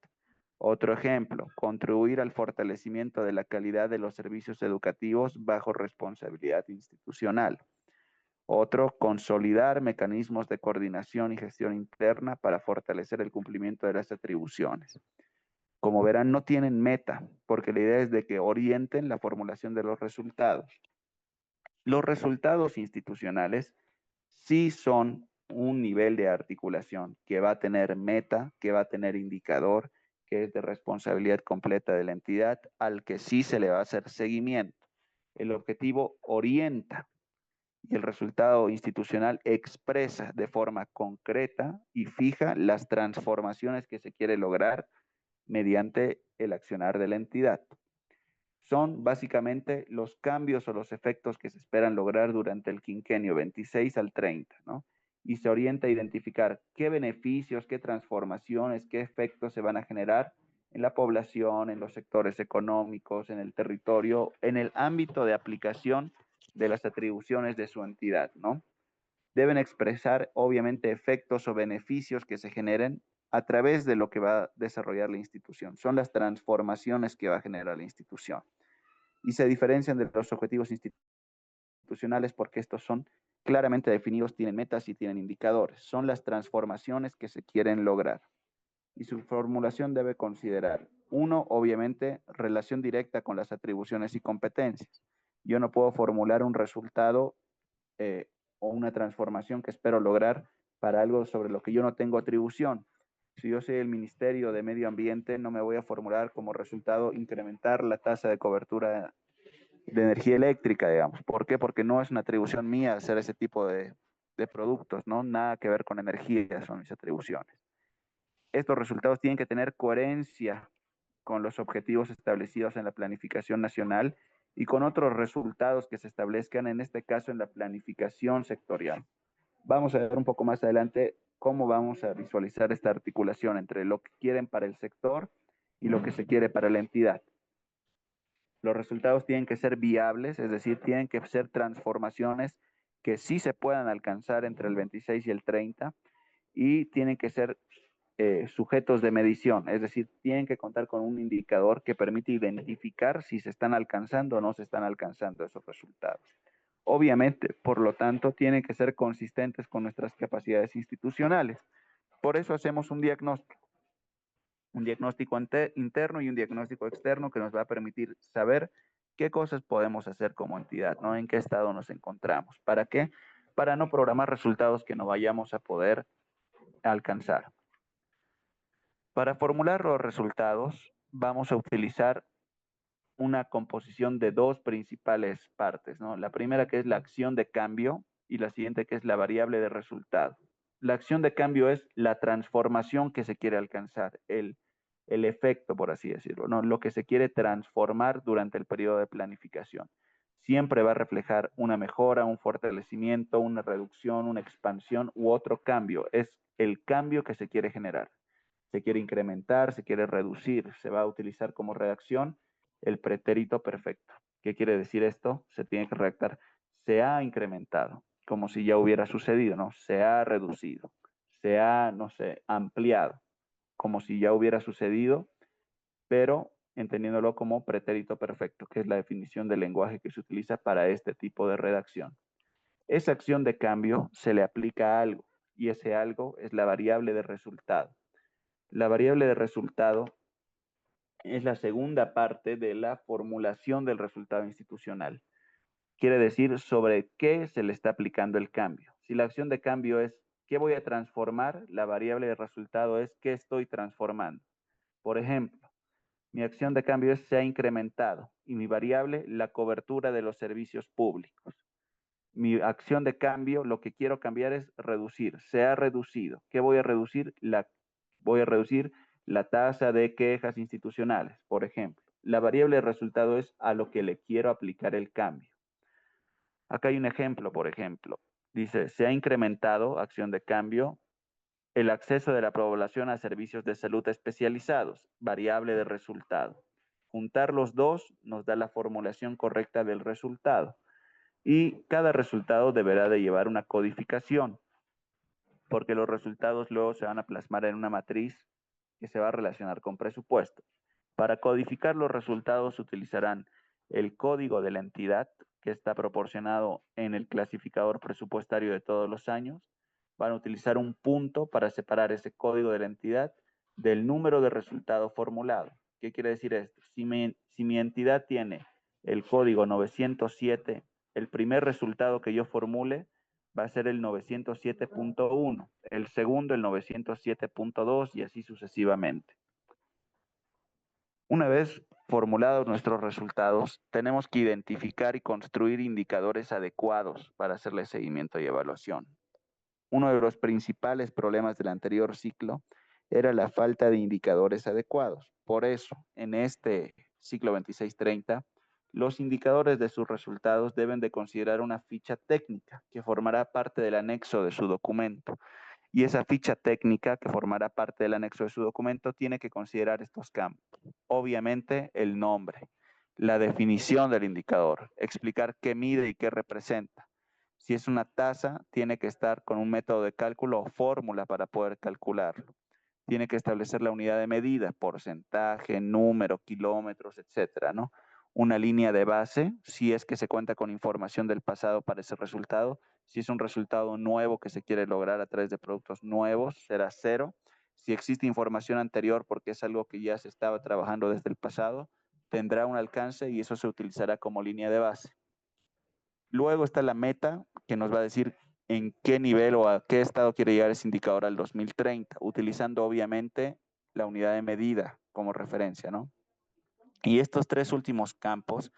Otro ejemplo, contribuir al fortalecimiento de la calidad de los servicios educativos bajo responsabilidad institucional. Otro, consolidar mecanismos de coordinación y gestión interna para fortalecer el cumplimiento de las atribuciones. Como verán, no tienen meta, porque la idea es de que orienten la formulación de los resultados. Los resultados institucionales sí son un nivel de articulación que va a tener meta, que va a tener indicador, que es de responsabilidad completa de la entidad, al que sí se le va a hacer seguimiento. El objetivo orienta y el resultado institucional expresa de forma concreta y fija las transformaciones que se quiere lograr mediante el accionar de la entidad. Son básicamente los cambios o los efectos que se esperan lograr durante el quinquenio 26 al 30, ¿no? Y se orienta a identificar qué beneficios, qué transformaciones, qué efectos se van a generar en la población, en los sectores económicos, en el territorio, en el ámbito de aplicación de las atribuciones de su entidad, ¿no? Deben expresar, obviamente, efectos o beneficios que se generen a través de lo que va a desarrollar la institución. Son las transformaciones que va a generar la institución y se diferencian de los objetivos institucionales porque estos son claramente definidos, tienen metas y tienen indicadores. Son las transformaciones que se quieren lograr. Y su formulación debe considerar, uno, obviamente, relación directa con las atribuciones y competencias. Yo no puedo formular un resultado o una transformación que espero lograr para algo sobre lo que yo no tengo atribución. Si yo soy el Ministerio de Medio Ambiente, no me voy a formular como resultado incrementar la tasa de cobertura de energía eléctrica, digamos. ¿Por qué? Porque no es una atribución mía hacer ese tipo de productos, ¿no? Nada que ver con energía son mis atribuciones. Estos resultados tienen que tener coherencia con los objetivos establecidos en la planificación nacional y con otros resultados que se establezcan, en este caso en la planificación sectorial. Vamos a ver un poco más adelante cómo vamos a visualizar esta articulación entre lo que quieren para el sector y lo que se quiere para la entidad. Los resultados tienen que ser viables, es decir, tienen que ser transformaciones que sí se puedan alcanzar entre el 26 y el 30 y tienen que ser sujetos de medición, es decir, tienen que contar con un indicador que permite identificar si se están alcanzando o no se están alcanzando esos resultados. Obviamente, por lo tanto, tienen que ser consistentes con nuestras capacidades institucionales. Por eso hacemos un diagnóstico interno y un diagnóstico externo que nos va a permitir saber qué cosas podemos hacer como entidad, ¿no? En qué estado nos encontramos. ¿Para qué? Para no programar resultados que no vayamos a poder alcanzar. Para formular los resultados, vamos a utilizar una composición de dos principales partes, ¿no? La primera que es la acción de cambio y la siguiente que es la variable de resultado. La acción de cambio es la transformación que se quiere alcanzar, el efecto, por así decirlo, ¿no? Lo que se quiere transformar durante el periodo de planificación. Siempre va a reflejar una mejora, un fortalecimiento, una reducción, una expansión u otro cambio. Es el cambio que se quiere generar. Se quiere incrementar, se quiere reducir, se va a utilizar como redacción el pretérito perfecto. ¿Qué quiere decir esto? Se tiene que redactar se ha incrementado, como si ya hubiera sucedido, ¿no? Se ha reducido, se ha, no sé, ampliado, como si ya hubiera sucedido, pero entendiéndolo como pretérito perfecto, que es la definición del lenguaje que se utiliza para este tipo de redacción. Esa acción de cambio se le aplica a algo, y ese algo es la variable de resultado. La variable de resultado es la segunda parte de la formulación del resultado institucional. Quiere decir sobre qué se le está aplicando el cambio. Si la acción de cambio es qué voy a transformar, la variable de resultado es qué estoy transformando. Por ejemplo, mi acción de cambio es se ha incrementado y mi variable la cobertura de los servicios públicos. Mi acción de cambio, lo que quiero cambiar es reducir. Se ha reducido. ¿Qué voy a reducir? Voy a reducir la tasa de quejas institucionales, por ejemplo. La variable de resultado es a lo que le quiero aplicar el cambio. Acá hay un ejemplo, por ejemplo. Dice, se ha incrementado, acción de cambio, el acceso de la población a servicios de salud especializados, variable de resultado. Juntar los dos nos da la formulación correcta del resultado. Y cada resultado deberá de llevar una codificación, porque los resultados luego se van a plasmar en una matriz que se va a relacionar con presupuesto. Para codificar los resultados se utilizarán el código de la entidad, que está proporcionado en el clasificador presupuestario de todos los años. Van a utilizar un punto para separar ese código de la entidad del número de resultado formulado. ¿Qué quiere decir esto? Si mi entidad tiene el código 907, el primer resultado que yo formule va a ser el 907.1, el segundo el 907.2 y así sucesivamente. Una vez formulados nuestros resultados, tenemos que identificar y construir indicadores adecuados para hacerle seguimiento y evaluación. Uno de los principales problemas del anterior ciclo era la falta de indicadores adecuados. Por eso, en este ciclo 2630, los indicadores de sus resultados deben de considerar una ficha técnica que formará parte del anexo de su documento. Y esa ficha técnica que formará parte del anexo de su documento tiene que considerar estos campos. Obviamente, el nombre, la definición del indicador, explicar qué mide y qué representa. Si es una tasa, tiene que estar con un método de cálculo o fórmula para poder calcularlo. Tiene que establecer la unidad de medida, porcentaje, número, kilómetros, etcétera, ¿no? Una línea de base, si es que se cuenta con información del pasado para ese resultado. Si es un resultado nuevo que se quiere lograr a través de productos nuevos, será 0. Si existe información anterior porque es algo que ya se estaba trabajando desde el pasado, tendrá un alcance y eso se utilizará como línea de base. Luego está la meta, que nos va a decir en qué nivel o a qué estado quiere llegar ese indicador al 2030, utilizando obviamente la unidad de medida como referencia, ¿no? Y estos tres últimos campos,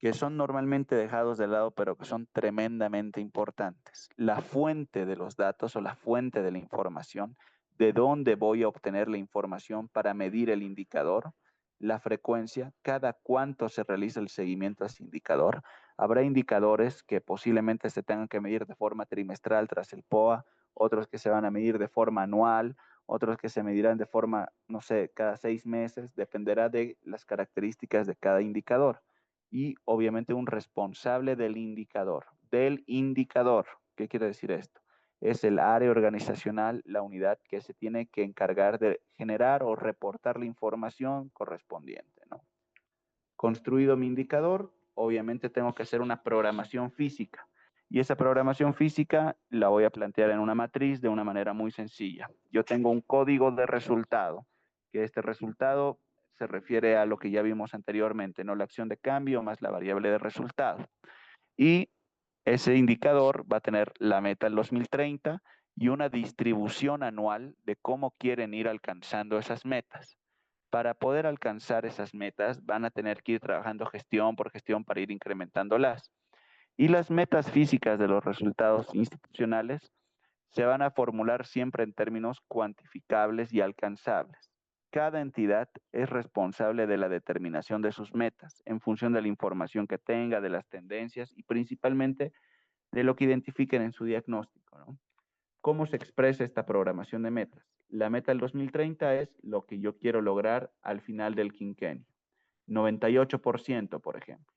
que son normalmente dejados de lado, pero que son tremendamente importantes. La fuente de los datos o la fuente de la información, de dónde voy a obtener la información para medir el indicador, la frecuencia, cada cuánto se realiza el seguimiento a ese indicador. Habrá indicadores que posiblemente se tengan que medir de forma trimestral tras el POA, otros que se van a medir de forma anual, otros que se medirán de forma, no sé, cada 6 meses, dependerá de las características de cada indicador. Y obviamente un responsable del indicador. ¿Qué quiere decir esto? Es el área organizacional, la unidad que se tiene que encargar de generar o reportar la información correspondiente, ¿no? Construido mi indicador, obviamente tengo que hacer una programación física. Y esa programación física la voy a plantear en una matriz de una manera muy sencilla. Yo tengo un código de resultado, que este resultado se refiere a lo que ya vimos anteriormente, no la acción de cambio más la variable de resultado. Y ese indicador va a tener la meta en 2030 y una distribución anual de cómo quieren ir alcanzando esas metas. Para poder alcanzar esas metas van a tener que ir trabajando gestión por gestión para ir incrementándolas. Y las metas físicas de los resultados institucionales se van a formular siempre en términos cuantificables y alcanzables. Cada entidad es responsable de la determinación de sus metas en función de la información que tenga, de las tendencias y principalmente de lo que identifiquen en su diagnóstico, ¿no? ¿Cómo se expresa esta programación de metas? La meta del 2030 es lo que yo quiero lograr al final del quinquenio. 98%, por ejemplo.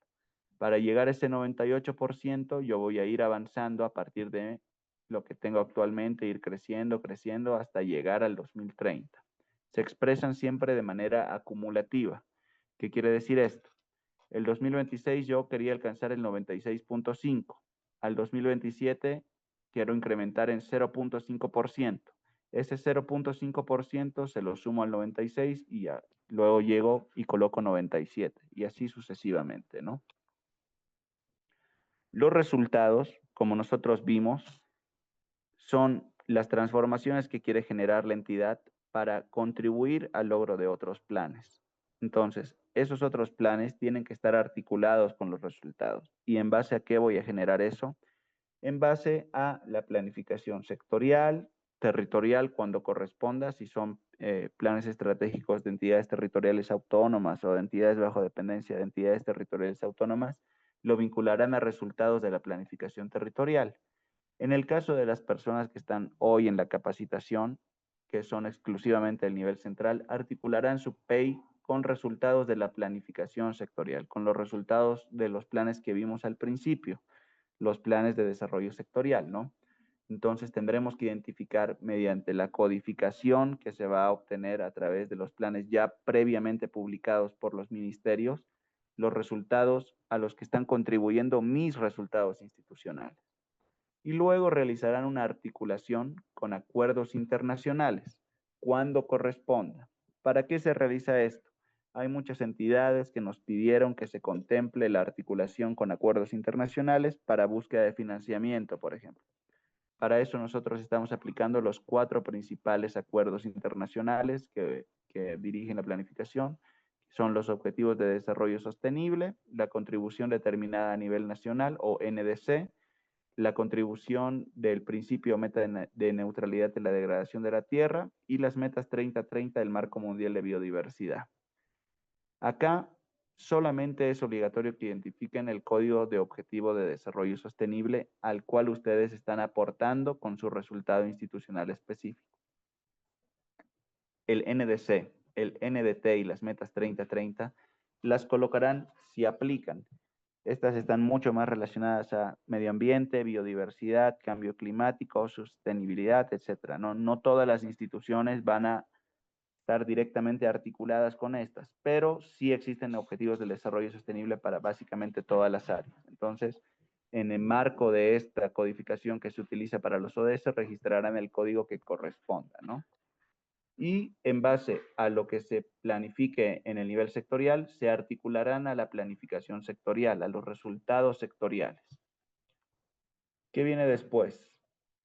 Para llegar a ese 98%, yo voy a ir avanzando a partir de lo que tengo actualmente, ir creciendo, creciendo hasta llegar al 2030. Se expresan siempre de manera acumulativa. ¿Qué quiere decir esto? El 2026 yo quería alcanzar el 96.5. Al 2027 quiero incrementar en 0.5%. Ese 0.5% se lo sumo al 96 y ya, luego llego y coloco 97 y así sucesivamente, ¿no? Los resultados, como nosotros vimos, son las transformaciones que quiere generar la entidad para contribuir al logro de otros planes. Entonces, esos otros planes tienen que estar articulados con los resultados. ¿Y en base a qué voy a generar eso? En base a la planificación sectorial, territorial, cuando corresponda, si son planes estratégicos de entidades territoriales autónomas o de entidades bajo dependencia de entidades territoriales autónomas, lo vincularán a resultados de la planificación territorial. En el caso de las personas que están hoy en la capacitación, que son exclusivamente del nivel central, articularán su PEI con resultados de la planificación sectorial, con los resultados de los planes que vimos al principio, los planes de desarrollo sectorial, ¿no? Entonces tendremos que identificar mediante la codificación que se va a obtener a través de los planes ya previamente publicados por los ministerios, los resultados a los que están contribuyendo mis resultados institucionales. Y luego realizarán una articulación con acuerdos internacionales, cuando corresponda. ¿Para qué se realiza esto? Hay muchas entidades que nos pidieron que se contemple la articulación con acuerdos internacionales para búsqueda de financiamiento, por ejemplo. Para eso nosotros estamos aplicando los 4 principales acuerdos internacionales que dirigen la planificación. Son los Objetivos de Desarrollo Sostenible, la contribución determinada a nivel nacional o NDC, la contribución del principio meta de neutralidad de la degradación de la tierra y las metas 30-30 del Marco Mundial de Biodiversidad. Acá solamente es obligatorio que identifiquen el Código de Objetivo de Desarrollo Sostenible al cual ustedes están aportando con su resultado institucional específico. El NDC, el NDT y las metas 30-30 las colocarán si aplican. Estas están mucho más relacionadas a medio ambiente, biodiversidad, cambio climático, sostenibilidad, etc. No todas las instituciones van a estar directamente articuladas con estas, pero sí existen objetivos del desarrollo sostenible para básicamente todas las áreas. Entonces, en el marco de esta codificación que se utiliza para los ODS, registrarán el código que corresponda, ¿no? Y en base a lo que se planifique en el nivel sectorial, se articularán a la planificación sectorial, a los resultados sectoriales. ¿Qué viene después?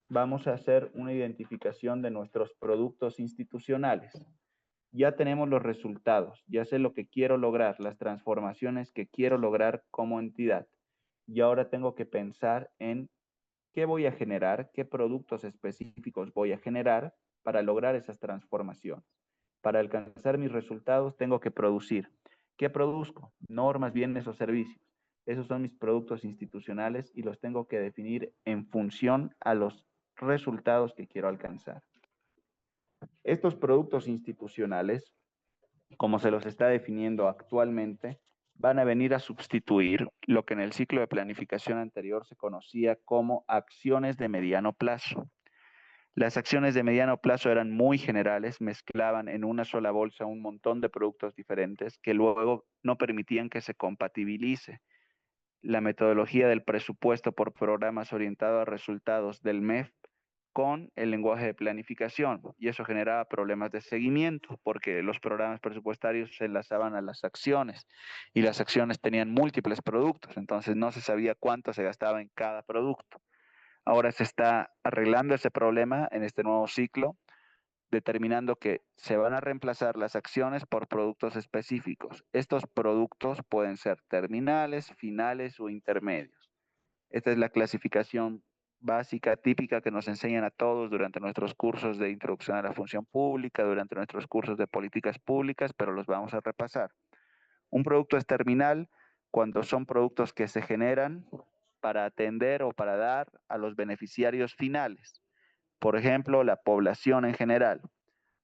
Vamos a hacer una identificación de nuestros productos institucionales. Ya tenemos los resultados, ya sé lo que quiero lograr, las transformaciones que quiero lograr como entidad. Y ahora tengo que pensar en qué voy a generar, qué productos específicos voy a generar para lograr esas transformaciones. Para alcanzar mis resultados tengo que producir. ¿Qué produzco? Normas, bienes o servicios. Esos son mis productos institucionales y los tengo que definir en función a los resultados que quiero alcanzar. Estos productos institucionales, como se los está definiendo actualmente, van a venir a sustituir lo que en el ciclo de planificación anterior se conocía como acciones de mediano plazo. Las acciones de mediano plazo eran muy generales, mezclaban en una sola bolsa un montón de productos diferentes que luego no permitían que se compatibilice la metodología del presupuesto por programas orientado a resultados del MEF con el lenguaje de planificación, y eso generaba problemas de seguimiento porque los programas presupuestarios se enlazaban a las acciones y las acciones tenían múltiples productos, entonces no se sabía cuánto se gastaba en cada producto. Ahora se está arreglando ese problema en este nuevo ciclo, determinando que se van a reemplazar las acciones por productos específicos. Estos productos pueden ser terminales, finales o intermedios. Esta es la clasificación básica, típica que nos enseñan a todos durante nuestros cursos de introducción a la función pública, durante nuestros cursos de políticas públicas, pero los vamos a repasar. Un producto es terminal cuando son productos que se generan para atender o para dar a los beneficiarios finales. Por ejemplo, la población en general.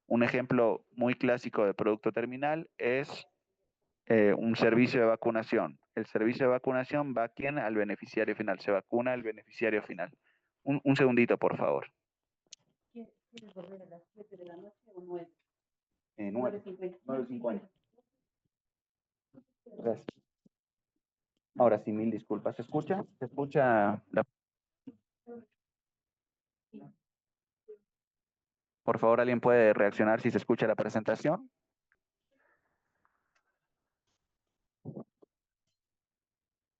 Un ejemplo muy clásico de producto terminal es un servicio de vacunación. El servicio de vacunación va a quién? Al beneficiario final. Se vacuna al beneficiario final. Un segundito, por favor. ¿Quieres volver a las 7 de la noche o 9? 9:50. Gracias. Ahora sí, mil disculpas. ¿Se escucha? ¿Se escucha la... Por favor, ¿alguien puede reaccionar si se escucha la presentación?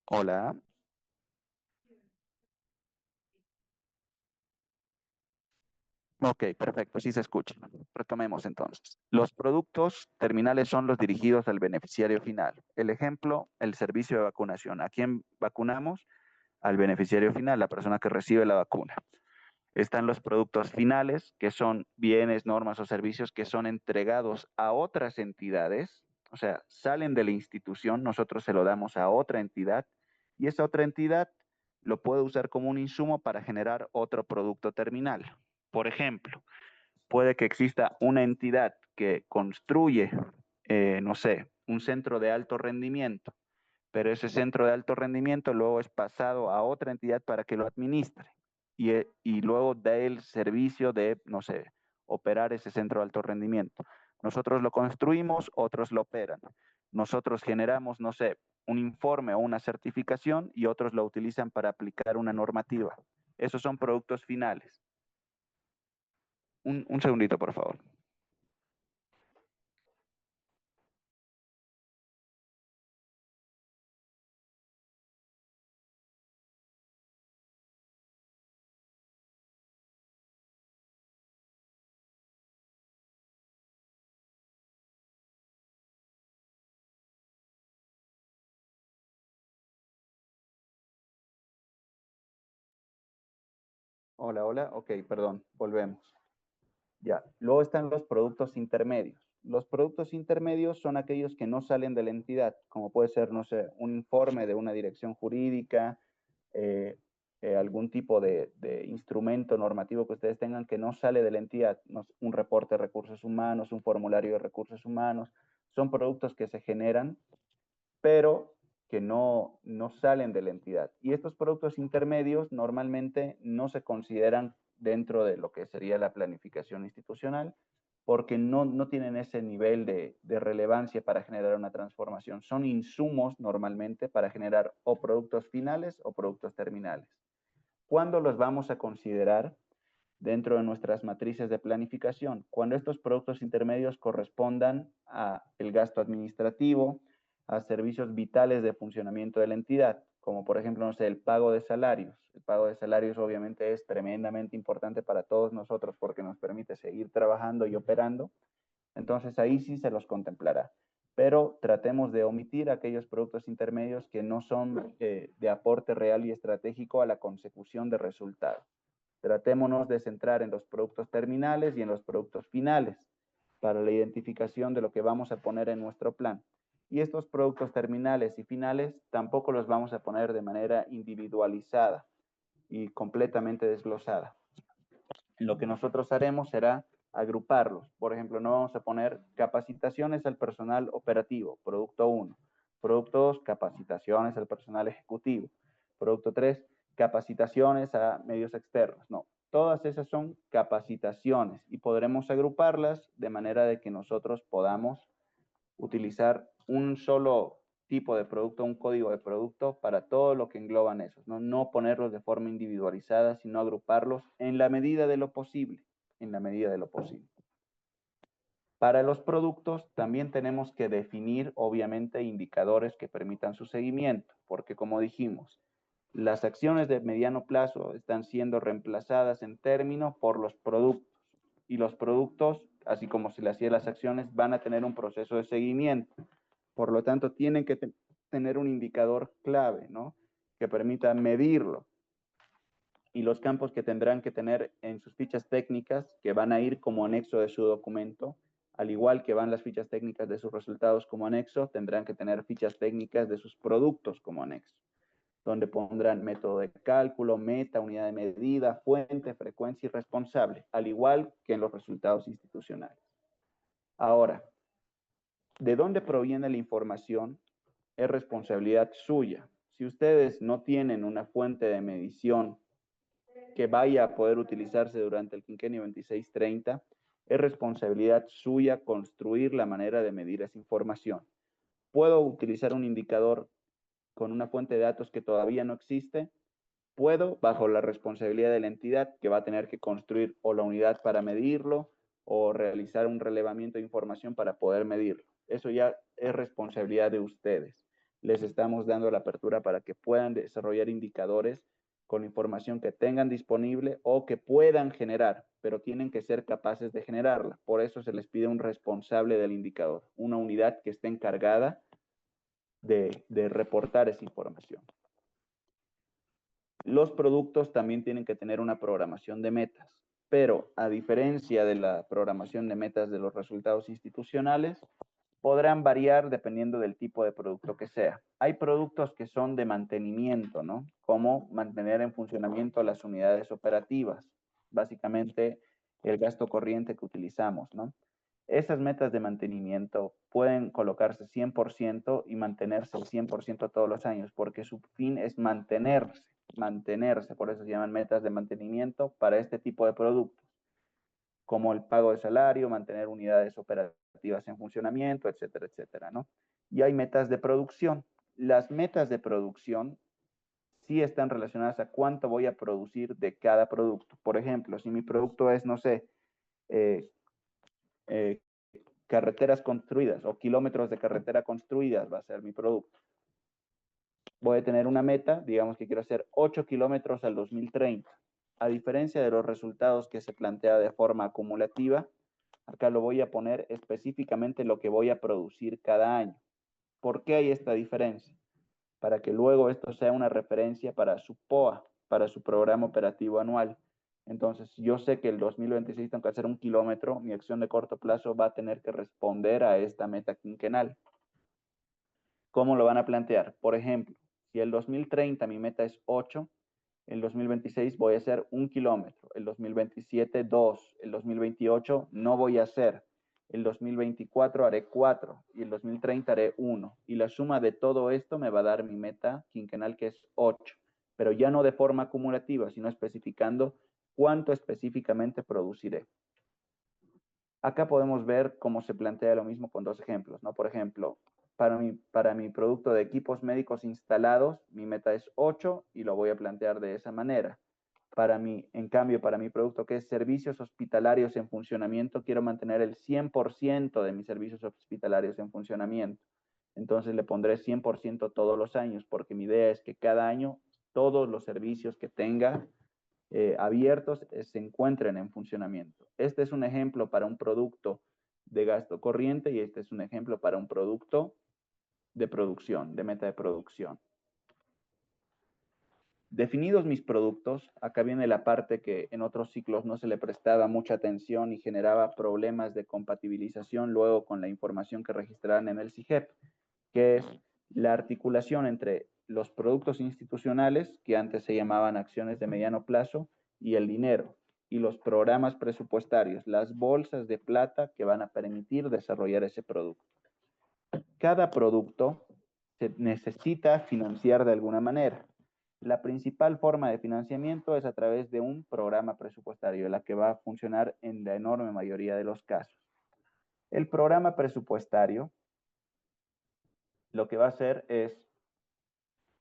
Hola. Ok, perfecto, sí se escucha. Retomemos entonces. Los productos terminales son los dirigidos al beneficiario final. El ejemplo, el servicio de vacunación. ¿A quién vacunamos? Al beneficiario final, la persona que recibe la vacuna. Están los productos finales, que son bienes, normas o servicios que son entregados a otras entidades, o sea, salen de la institución, nosotros se lo damos a otra entidad y esa otra entidad lo puede usar como un insumo para generar otro producto terminal. Por ejemplo, puede que exista una entidad que construye, no sé, un centro de alto rendimiento, pero ese centro de alto rendimiento luego es pasado a otra entidad para que lo administre y luego da el servicio de, no sé, operar ese centro de alto rendimiento. Nosotros lo construimos, otros lo operan. Nosotros generamos, no sé, un informe o una certificación y otros lo utilizan para aplicar una normativa. Esos son productos finales. Un segundito, por favor. Hola, hola. Ok, perdón, volvemos. Ya. Luego están los productos intermedios. Los productos intermedios son aquellos que no salen de la entidad, como puede ser, no sé, un informe de una dirección jurídica, eh, algún tipo de instrumento normativo que ustedes tengan que no sale de la entidad, no, un reporte de recursos humanos, un formulario de recursos humanos, son productos que se generan pero que no salen de la entidad. Y estos productos intermedios normalmente no se consideran dentro de lo que sería la planificación institucional porque no tienen ese nivel de relevancia para generar una transformación. Son insumos normalmente para generar o productos finales o productos terminales. ¿Cuándo los vamos a considerar dentro de nuestras matrices de planificación? Cuando estos productos intermedios correspondan a el gasto administrativo, a servicios vitales de funcionamiento de la entidad, como por ejemplo, no sé, el pago de salarios. El pago de salarios obviamente es tremendamente importante para todos nosotros porque nos permite seguir trabajando y operando. Entonces ahí sí se los contemplará. Pero tratemos de omitir aquellos productos intermedios que no son de aporte real y estratégico a la consecución de resultados. Tratémonos de centrar en los productos terminales y en los productos finales para la identificación de lo que vamos a poner en nuestro plan. Y estos productos terminales y finales tampoco los vamos a poner de manera individualizada y completamente desglosada. Lo que nosotros haremos será agruparlos. Por ejemplo, no vamos a poner capacitaciones al personal operativo, producto 1. Producto 2, capacitaciones al personal ejecutivo. Producto 3, capacitaciones a medios externos. No, todas esas son capacitaciones y podremos agruparlas de manera de que nosotros podamos utilizar un solo tipo de producto, un código de producto para todo lo que engloban esos, ¿no? No ponerlos de forma individualizada, sino agruparlos en la medida de lo posible, en la medida de lo posible. Para los productos también tenemos que definir, obviamente, indicadores que permitan su seguimiento, porque como dijimos, las acciones de mediano plazo están siendo reemplazadas en término por los productos, y los productos, así como se le hacían las acciones, van a tener un proceso de seguimiento. Por lo tanto, tienen que tener un indicador clave, ¿no? Que permita medirlo. Y los campos que tendrán que tener en sus fichas técnicas, que van a ir como anexo de su documento, al igual que van las fichas técnicas de sus resultados como anexo, tendrán que tener fichas técnicas de sus productos como anexo, donde pondrán método de cálculo, meta, unidad de medida, fuente, frecuencia y responsable, al igual que en los resultados institucionales. Ahora, ¿de dónde proviene la información? Es responsabilidad suya. Si ustedes no tienen una fuente de medición que vaya a poder utilizarse durante el quinquenio 2630, es responsabilidad suya construir la manera de medir esa información. ¿Puedo utilizar un indicador con una fuente de datos que todavía no existe? Puedo, bajo la responsabilidad de la entidad que va a tener que construir o la unidad para medirlo o realizar un relevamiento de información para poder medirlo. Eso ya es responsabilidad de ustedes. Les estamos dando la apertura para que puedan desarrollar indicadores con la información que tengan disponible o que puedan generar, pero tienen que ser capaces de generarla. Por eso se les pide un responsable del indicador, una unidad que esté encargada de reportar esa información. Los productos también tienen que tener una programación de metas, pero a diferencia de la programación de metas de los resultados institucionales, podrán variar dependiendo del tipo de producto que sea. Hay productos que son de mantenimiento, ¿no? Como mantener en funcionamiento las unidades operativas, básicamente el gasto corriente que utilizamos, ¿no? Esas metas de mantenimiento pueden colocarse 100% y mantenerse el 100% todos los años, porque su fin es mantenerse, por eso se llaman metas de mantenimiento para este tipo de productos, como el pago de salario, mantener unidades operativas en funcionamiento, etcétera, etcétera, ¿no? Y hay metas de producción. Las metas de producción sí están relacionadas a cuánto voy a producir de cada producto. Por ejemplo, si mi producto es, no sé, eh, eh, carreteras construidas o kilómetros de carretera construidas va a ser mi producto. Voy a tener una meta, digamos que quiero hacer 8 kilómetros al 2030. A diferencia de los resultados que se plantea de forma acumulativa, acá lo voy a poner específicamente lo que voy a producir cada año. ¿Por qué hay esta diferencia? Para que luego esto sea una referencia para su POA, para su programa operativo anual. Entonces, yo sé que el 2026 tengo que hacer 1 kilómetro, mi acción de corto plazo va a tener que responder a esta meta quinquenal. ¿Cómo lo van a plantear? Por ejemplo, si el 2030 mi meta es 8, el 2026 voy a hacer 1 kilómetro, el 2027 2, el 2028 no voy a hacer, el 2024 haré 4 y el 2030 haré 1. Y la suma de todo esto me va a dar mi meta quinquenal que es 8, pero ya no de forma acumulativa, sino especificando cuánto específicamente produciré. Acá podemos ver cómo se plantea lo mismo con dos ejemplos, ¿no? Por ejemplo, para mi producto de equipos médicos instalados, mi meta es 8 y lo voy a plantear de esa manera. En cambio, para mi producto que es servicios hospitalarios en funcionamiento, quiero mantener el 100% de mis servicios hospitalarios en funcionamiento. Entonces le pondré 100% todos los años, porque mi idea es que cada año todos los servicios que tenga abiertos se encuentren en funcionamiento. Este es un ejemplo para un producto de gasto corriente y este es un ejemplo para un producto de producción, de meta de producción. Definidos mis productos, acá viene la parte que en otros ciclos no se le prestaba mucha atención y generaba problemas de compatibilización luego con la información que registrarán en el SIGEP, que es la articulación entre los productos institucionales, que antes se llamaban acciones de mediano plazo, y el dinero. y los programas presupuestarios, las bolsas de plata que van a permitir desarrollar ese producto. Cada producto se necesita financiar de alguna manera. La principal forma de financiamiento es a través de un programa presupuestario, la que va a funcionar en la enorme mayoría de los casos. El programa presupuestario lo que va a hacer es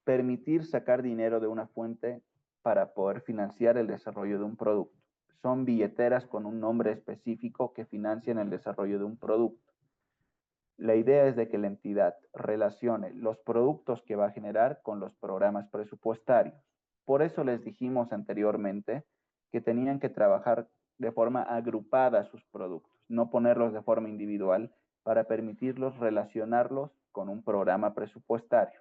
permitir sacar dinero de una fuente para poder financiar el desarrollo de un producto. Son billeteras con un nombre específico que financian el desarrollo de un producto. La idea es de que la entidad relacione los productos que va a generar con los programas presupuestarios. Por eso les dijimos anteriormente que tenían que trabajar de forma agrupada sus productos, no ponerlos de forma individual para permitirlos relacionarlos con un programa presupuestario.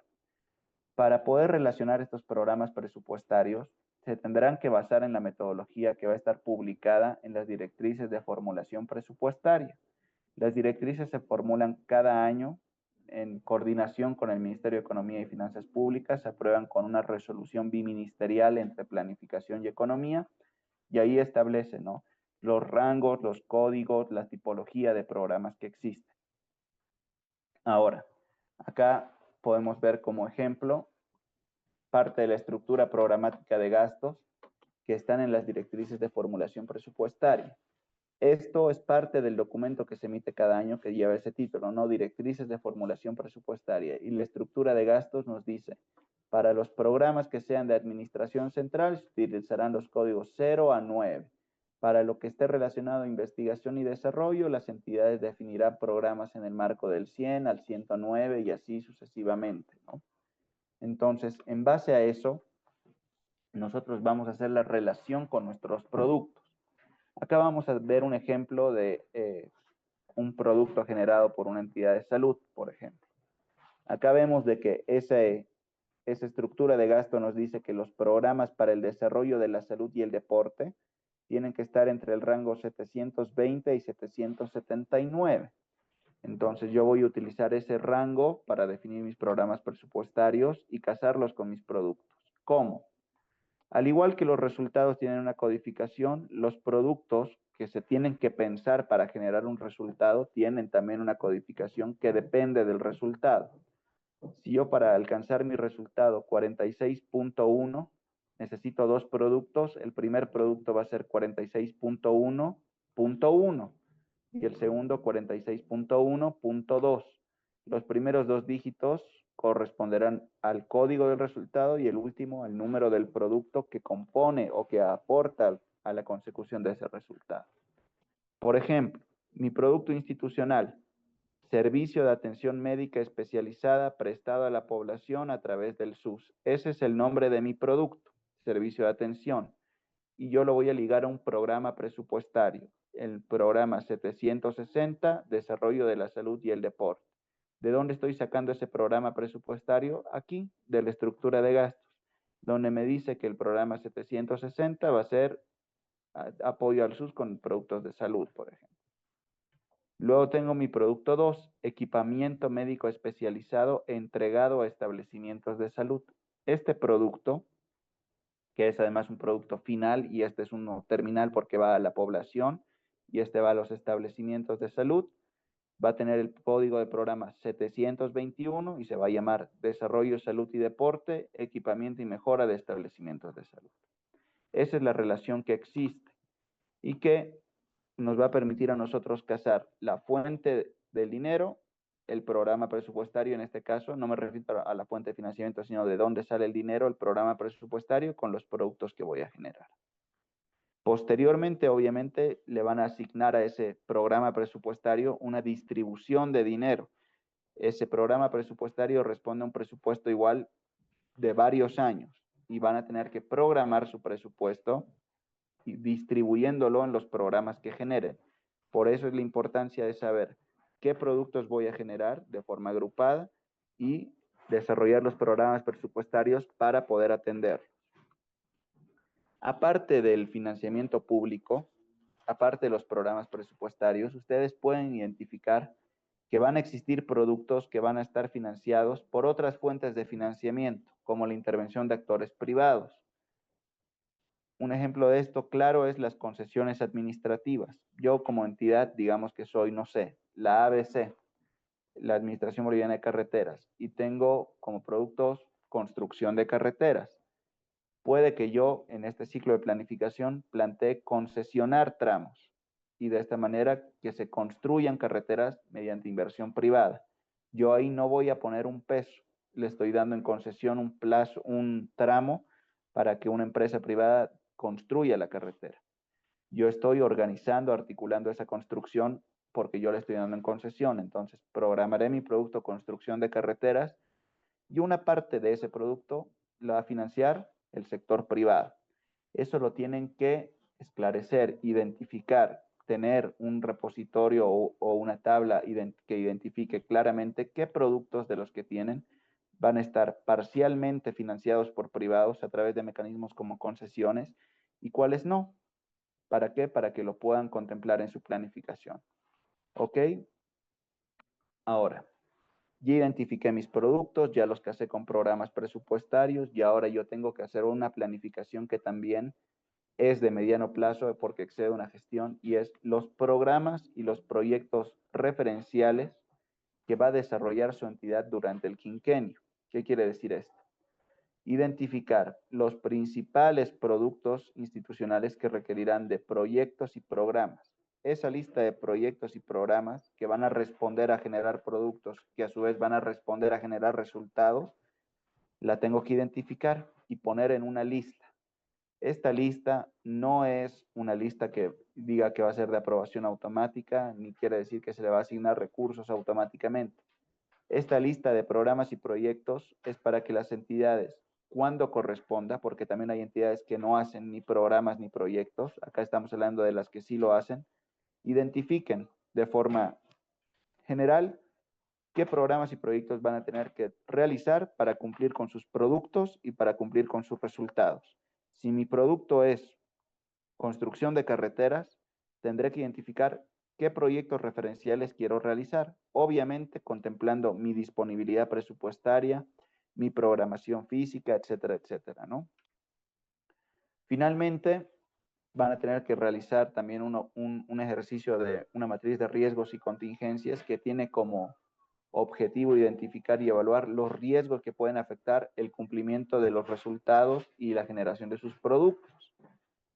Para poder relacionar estos programas presupuestarios, se tendrán que basar en la metodología que va a estar publicada en las directrices de formulación presupuestaria. Las directrices se formulan cada año en coordinación con el Ministerio de Economía y Finanzas Públicas, se aprueban con una resolución biministerial entre Planificación y Economía, y ahí establece, ¿no?, los rangos, los códigos, la tipología de programas que existen. Ahora, acá podemos ver como ejemplo parte de la estructura programática de gastos que están en las directrices de formulación presupuestaria. Esto es parte del documento que se emite cada año que lleva ese título, ¿no? Directrices de formulación presupuestaria. Y la estructura de gastos nos dice, para los programas que sean de administración central, se utilizarán los códigos 0 a 9. Para lo que esté relacionado a investigación y desarrollo, las entidades definirán programas en el marco del 100 al 109 y así sucesivamente, ¿no? Entonces, en base a eso, nosotros vamos a hacer la relación con nuestros productos. Acá vamos a ver un ejemplo de un producto generado por una entidad de salud, por ejemplo. Acá vemos de que esa estructura de gasto nos dice que los programas para el desarrollo de la salud y el deporte tienen que estar entre el rango 720 y 779. Entonces yo voy a utilizar ese rango para definir mis programas presupuestarios y casarlos con mis productos. ¿Cómo? Al igual que los resultados tienen una codificación, los productos que se tienen que pensar para generar un resultado tienen también una codificación que depende del resultado. Si yo para alcanzar mi resultado 46.1 necesito dos productos, el primer producto va a ser 46.1.1 y el segundo 46.1.2. Los primeros dos dígitos corresponderán al código del resultado y el último al número del producto que compone o que aporta a la consecución de ese resultado. Por ejemplo, mi producto institucional, servicio de atención médica especializada prestado a la población a través del SUS. Ese es el nombre de mi producto, servicio de atención. Y yo lo voy a ligar a un programa presupuestario, el programa 760, Desarrollo de la Salud y el Deporte. ¿De dónde estoy sacando ese programa presupuestario? Aquí, de la estructura de gastos, donde me dice que el programa 760 va a ser apoyo al SUS con productos de salud, por ejemplo. Luego tengo mi producto 2, equipamiento médico especializado entregado a establecimientos de salud. Este producto, que es además un producto final y este es uno terminal porque va a la población y este va a los establecimientos de salud, va a tener el código de programa 721 y se va a llamar Desarrollo, Salud y Deporte, Equipamiento y Mejora de Establecimientos de Salud. Esa es la relación que existe y que nos va a permitir a nosotros casar la fuente del dinero, el programa presupuestario en este caso, no me refiero a la fuente de financiamiento, sino de dónde sale el dinero, el programa presupuestario con los productos que voy a generar. Posteriormente, obviamente, le van a asignar a ese programa presupuestario una distribución de dinero. Ese programa presupuestario responde a un presupuesto igual de varios años y van a tener que programar su presupuesto y distribuyéndolo en los programas que generen. Por eso es la importancia de saber qué productos voy a generar de forma agrupada y desarrollar los programas presupuestarios para poder atender. Aparte del financiamiento público, aparte de los programas presupuestarios, ustedes pueden identificar que van a existir productos que van a estar financiados por otras fuentes de financiamiento, como la intervención de actores privados. Un ejemplo de esto claro es las concesiones administrativas. Yo como entidad, digamos que soy, no sé, la ABC, la Administración Boliviana de Carreteras, y tengo como productos construcción de carreteras. Puede que yo en este ciclo de planificación plantee concesionar tramos y de esta manera que se construyan carreteras mediante inversión privada. Yo ahí no voy a poner un peso, le estoy dando en concesión un plazo, un tramo para que una empresa privada construya la carretera. Yo estoy organizando, articulando esa construcción porque yo le estoy dando en concesión. Entonces, programaré mi producto construcción de carreteras y una parte de ese producto la va a financiar el sector privado. Eso lo tienen que esclarecer, identificar, tener un repositorio o una tabla que identifique claramente qué productos de los que tienen van a estar parcialmente financiados por privados a través de mecanismos como concesiones y cuáles no. ¿Para qué? Para que lo puedan contemplar en su planificación. ¿Ok? Ahora, ya identifiqué mis productos, ya los casé con programas presupuestarios y ahora yo tengo que hacer una planificación que también es de mediano plazo porque excede una gestión y es los programas y los proyectos referenciales que va a desarrollar su entidad durante el quinquenio. ¿Qué quiere decir esto? Identificar los principales productos institucionales que requerirán de proyectos y programas. Esa lista de proyectos y programas que van a responder a generar productos, que a su vez van a responder a generar resultados, la tengo que identificar y poner en una lista. Esta lista no es una lista que diga que va a ser de aprobación automática, ni quiere decir que se le va a asignar recursos automáticamente. Esta lista de programas y proyectos es para que las entidades, cuando corresponda, porque también hay entidades que no hacen ni programas ni proyectos, acá estamos hablando de las que sí lo hacen, identifiquen de forma general qué programas y proyectos van a tener que realizar para cumplir con sus productos y para cumplir con sus resultados. Si mi producto es construcción de carreteras, tendré que identificar qué proyectos referenciales quiero realizar, obviamente contemplando mi disponibilidad presupuestaria, mi programación física, etcétera, etcétera, ¿no? Finalmente, van a tener que realizar también un ejercicio de una matriz de riesgos y contingencias que tiene como objetivo identificar y evaluar los riesgos que pueden afectar el cumplimiento de los resultados y la generación de sus productos.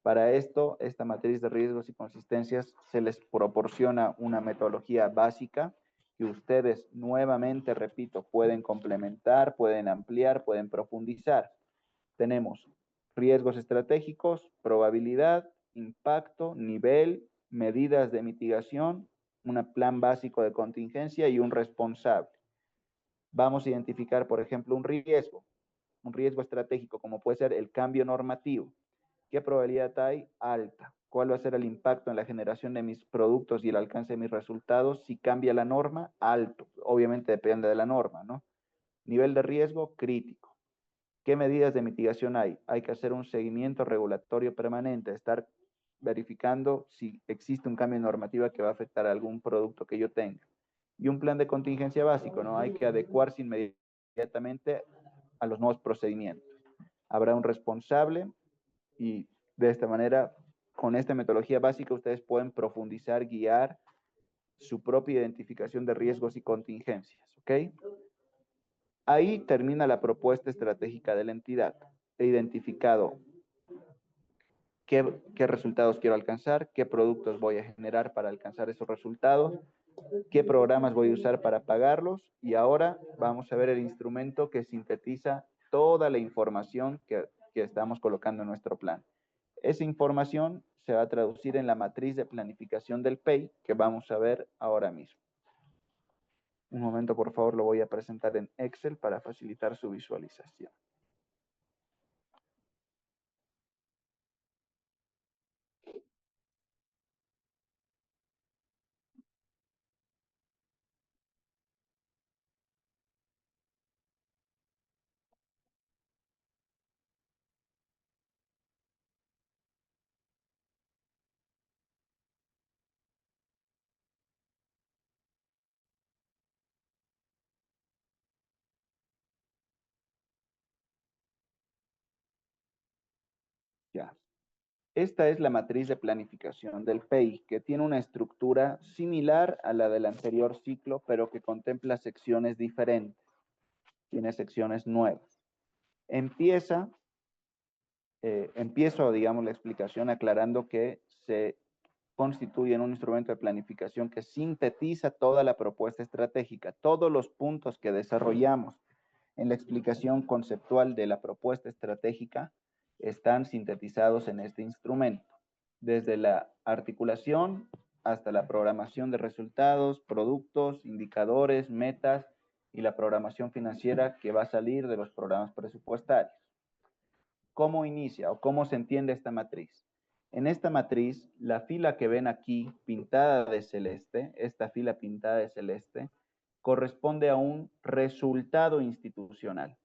Para esto, esta matriz de riesgos y consistencias se les proporciona una metodología básica que ustedes nuevamente, repito, pueden complementar, pueden ampliar, pueden profundizar. Tenemos riesgos estratégicos, probabilidad, impacto, nivel, medidas de mitigación, un plan básico de contingencia y un responsable. Vamos a identificar, por ejemplo, un riesgo estratégico, como puede ser el cambio normativo. ¿Qué probabilidad hay? Alta. ¿Cuál va a ser el impacto en la generación de mis productos y el alcance de mis resultados si cambia la norma? Alto. Obviamente depende de la norma, ¿no? Nivel de riesgo, crítico. ¿Qué medidas de mitigación hay? Hay que hacer un seguimiento regulatorio permanente, estar verificando si existe un cambio en normativa que va a afectar a algún producto que yo tenga. Y un plan de contingencia básico, ¿no? Hay que adecuarse inmediatamente a los nuevos procedimientos. Habrá un responsable y de esta manera, con esta metodología básica, ustedes pueden profundizar, guiar su propia identificación de riesgos y contingencias, ¿ok? Ahí termina la propuesta estratégica de la entidad. He identificado qué resultados quiero alcanzar, qué productos voy a generar para alcanzar esos resultados, qué programas voy a usar para pagarlos y ahora vamos a ver el instrumento que sintetiza toda la información que estamos colocando en nuestro plan. Esa información se va a traducir en la matriz de planificación del PEI que vamos a ver ahora mismo. Un momento, por favor, lo voy a presentar en Excel para facilitar su visualización. Ya. Esta es la matriz de planificación del PEI, que tiene una estructura similar a la del anterior ciclo, pero que contempla secciones diferentes. Tiene secciones nuevas. Empiezo, digamos, la explicación aclarando que se constituye en un instrumento de planificación que sintetiza toda la propuesta estratégica, todos los puntos que desarrollamos en la explicación conceptual de la propuesta estratégica están sintetizados en este instrumento, desde la articulación hasta la programación de resultados, productos, indicadores, metas y la programación financiera que va a salir de los programas presupuestarios. ¿Cómo inicia o cómo se entiende esta matriz? En esta matriz, la fila que ven aquí pintada de celeste, esta fila pintada de celeste, corresponde a un resultado institucional.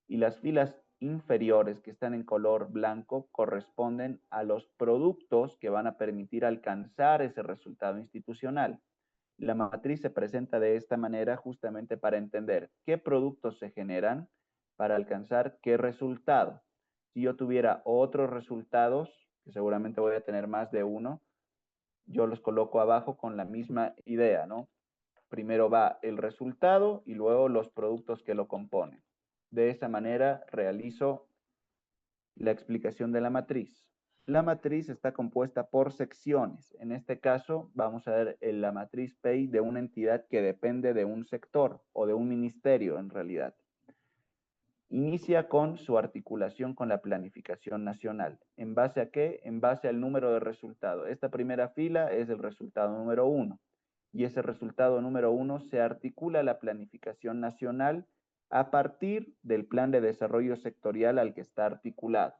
Y las filas inferiores que están en color blanco corresponden a los productos que van a permitir alcanzar ese resultado institucional. La matriz se presenta de esta manera justamente para entender qué productos se generan para alcanzar qué resultado. Si yo tuviera otros resultados, que seguramente voy a tener más de uno, yo los coloco abajo con la misma idea, ¿no? Primero va el resultado y luego los productos que lo componen. De esa manera realizo la explicación de la matriz. La matriz está compuesta por secciones. En este caso, vamos a ver la matriz PEI de una entidad que depende de un sector o de un ministerio en realidad. Inicia con su articulación con la planificación nacional. ¿En base a qué? En base al número de resultados. Esta primera fila es el resultado número 1. Y ese resultado número 1 se articula a la planificación nacional a partir del plan de desarrollo sectorial al que está articulado.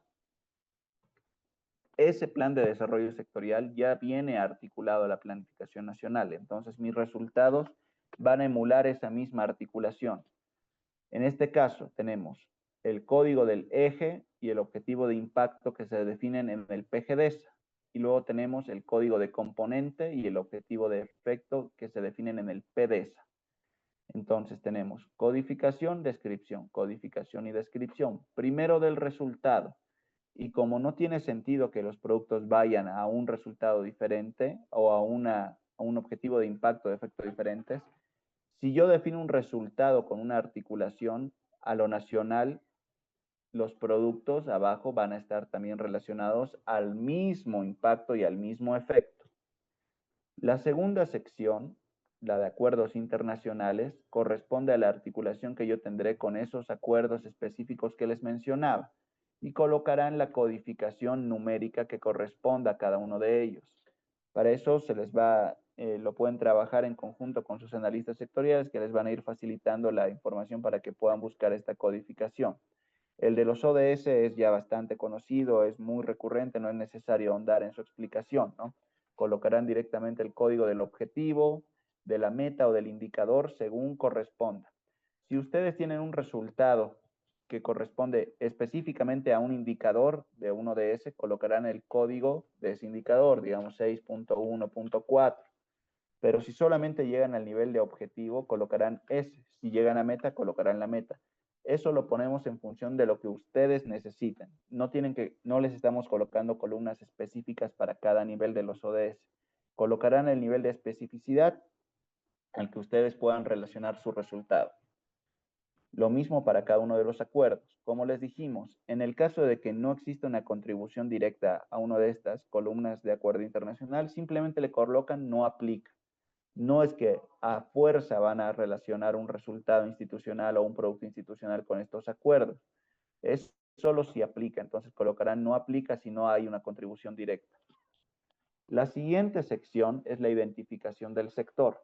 Ese plan de desarrollo sectorial ya viene articulado a la planificación nacional. Entonces, mis resultados van a emular esa misma articulación. En este caso, tenemos el código del eje y el objetivo de impacto que se definen en el PGDESA. Y luego tenemos el código de componente y el objetivo de efecto que se definen en el PDESA. Entonces tenemos codificación y descripción. Primero del resultado. Y como no tiene sentido que los productos vayan a un resultado diferente o a un objetivo de impacto de efecto diferentes, si yo defino un resultado con una articulación a lo nacional, los productos abajo van a estar también relacionados al mismo impacto y al mismo efecto. La segunda sección, la de acuerdos internacionales, corresponde a la articulación que yo tendré con esos acuerdos específicos que les mencionaba y colocarán la codificación numérica que corresponda a cada uno de ellos. Para eso lo pueden trabajar en conjunto con sus analistas sectoriales que les van a ir facilitando la información para que puedan buscar esta codificación. El de los ODS es ya bastante conocido, es muy recurrente, no es necesario ahondar en su explicación, ¿no? Colocarán directamente el código del objetivo, de la meta o del indicador según corresponda. Si ustedes tienen un resultado que corresponde específicamente a un indicador de un ODS, colocarán el código de ese indicador, digamos 6.1.4. Pero si solamente llegan al nivel de objetivo, colocarán ese. Si llegan a meta, colocarán la meta. Eso lo ponemos en función de lo que ustedes necesitan. No les estamos colocando columnas específicas para cada nivel de los ODS. Colocarán el nivel de especificidad al que ustedes puedan relacionar su resultado. Lo mismo para cada uno de los acuerdos. Como les dijimos, en el caso de que no exista una contribución directa a una de estas columnas de acuerdo internacional, simplemente le colocan no aplica. No es que a fuerza van a relacionar un resultado institucional o un producto institucional con estos acuerdos. Es solo si aplica. Entonces colocarán no aplica si no hay una contribución directa. La siguiente sección es la identificación del sector.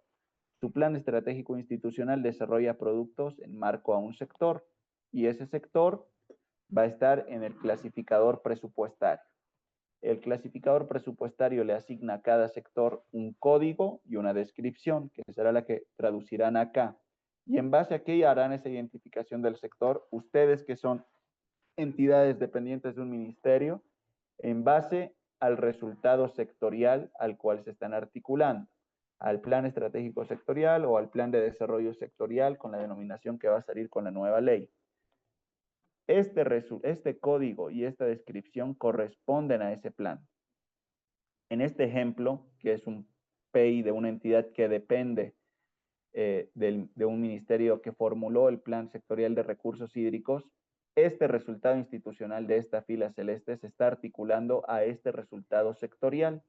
Su plan estratégico institucional desarrolla productos en marco a un sector y ese sector va a estar en el clasificador presupuestario. El clasificador presupuestario le asigna a cada sector un código y una descripción, que será la que traducirán acá. Y en base a qué harán esa identificación del sector, ustedes que son entidades dependientes de un ministerio, en base al resultado sectorial al cual se están articulando, al plan estratégico sectorial o al plan de desarrollo sectorial con la denominación que va a salir con la nueva ley. Este código y esta descripción corresponden a ese plan. En este ejemplo, que es un PI de una entidad que depende de un ministerio que formuló el Plan Sectorial de Recursos Hídricos, este resultado institucional de esta fila celeste se está articulando a este resultado sectorial.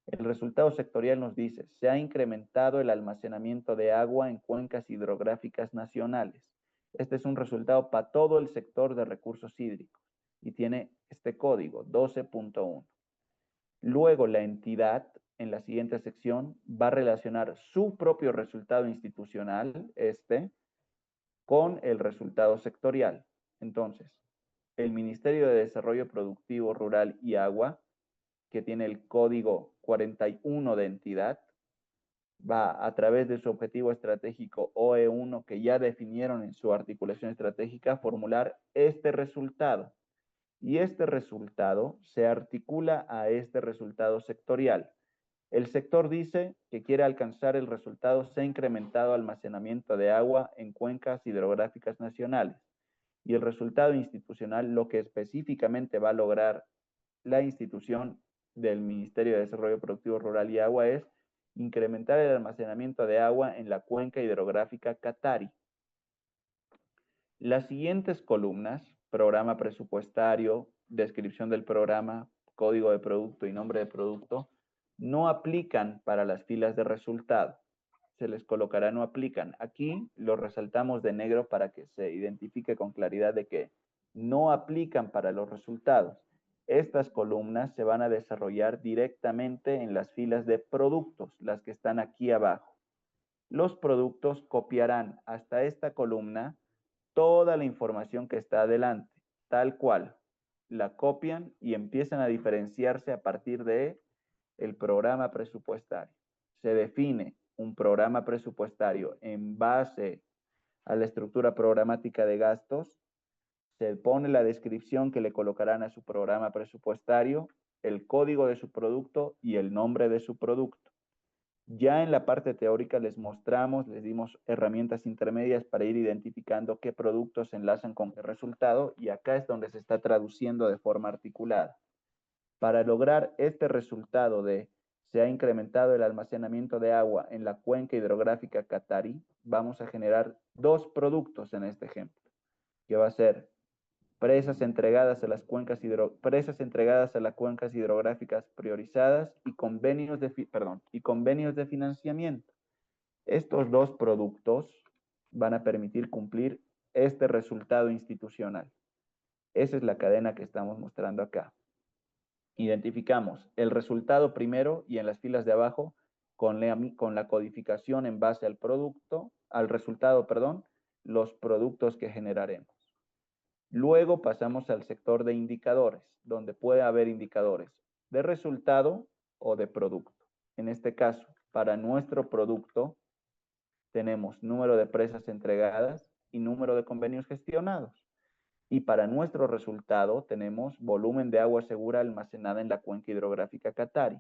El resultado sectorial nos dice, se ha incrementado el almacenamiento de agua en cuencas hidrográficas nacionales. Este es un resultado para todo el sector de recursos hídricos y tiene este código 12.1. Luego la entidad, en la siguiente sección, va a relacionar su propio resultado institucional, con el resultado sectorial. Entonces, el Ministerio de Desarrollo Productivo Rural y Agua, que tiene el código 41 de entidad, va a través de su objetivo estratégico OE1 que ya definieron en su articulación estratégica, formular este resultado. Y este resultado se articula a este resultado sectorial. El sector dice que quiere alcanzar el resultado se ha incrementado almacenamiento de agua en cuencas hidrográficas nacionales. Y el resultado institucional, lo que específicamente va a lograr la institución del Ministerio de Desarrollo Productivo Rural y Agua es incrementar el almacenamiento de agua en la cuenca hidrográfica Catari. Las siguientes columnas, programa presupuestario, descripción del programa, código de producto y nombre de producto, no aplican para las filas de resultado. Se les colocará no aplican. Aquí lo resaltamos de negro para que se identifique con claridad de que no aplican para los resultados. Estas columnas se van a desarrollar directamente en las filas de productos, las que están aquí abajo. Los productos copiarán hasta esta columna toda la información que está adelante, tal cual. La copian y empiezan a diferenciarse a partir de el programa presupuestario. Se define un programa presupuestario en base a la estructura programática de gastos, se pone la descripción que le colocarán a su programa presupuestario, el código de su producto y el nombre de su producto. Ya en la parte teórica les mostramos, les dimos herramientas intermedias para ir identificando qué productos se enlazan con qué resultado y acá es donde se está traduciendo de forma articulada. Para lograr este resultado de se ha incrementado el almacenamiento de agua en la cuenca hidrográfica Catari, vamos a generar dos productos en este ejemplo, que va a ser presas entregadas a las cuencas hidrográficas priorizadas y convenios de financiamiento. Estos dos productos van a permitir cumplir este resultado institucional. Esa es la cadena que estamos mostrando acá. Identificamos el resultado primero y en las filas de abajo con la codificación en base al resultado, los productos que generaremos. Luego pasamos al sector de indicadores, donde puede haber indicadores de resultado o de producto. En este caso, para nuestro producto, tenemos número de presas entregadas y número de convenios gestionados. Y para nuestro resultado tenemos volumen de agua segura almacenada en la cuenca hidrográfica Catari.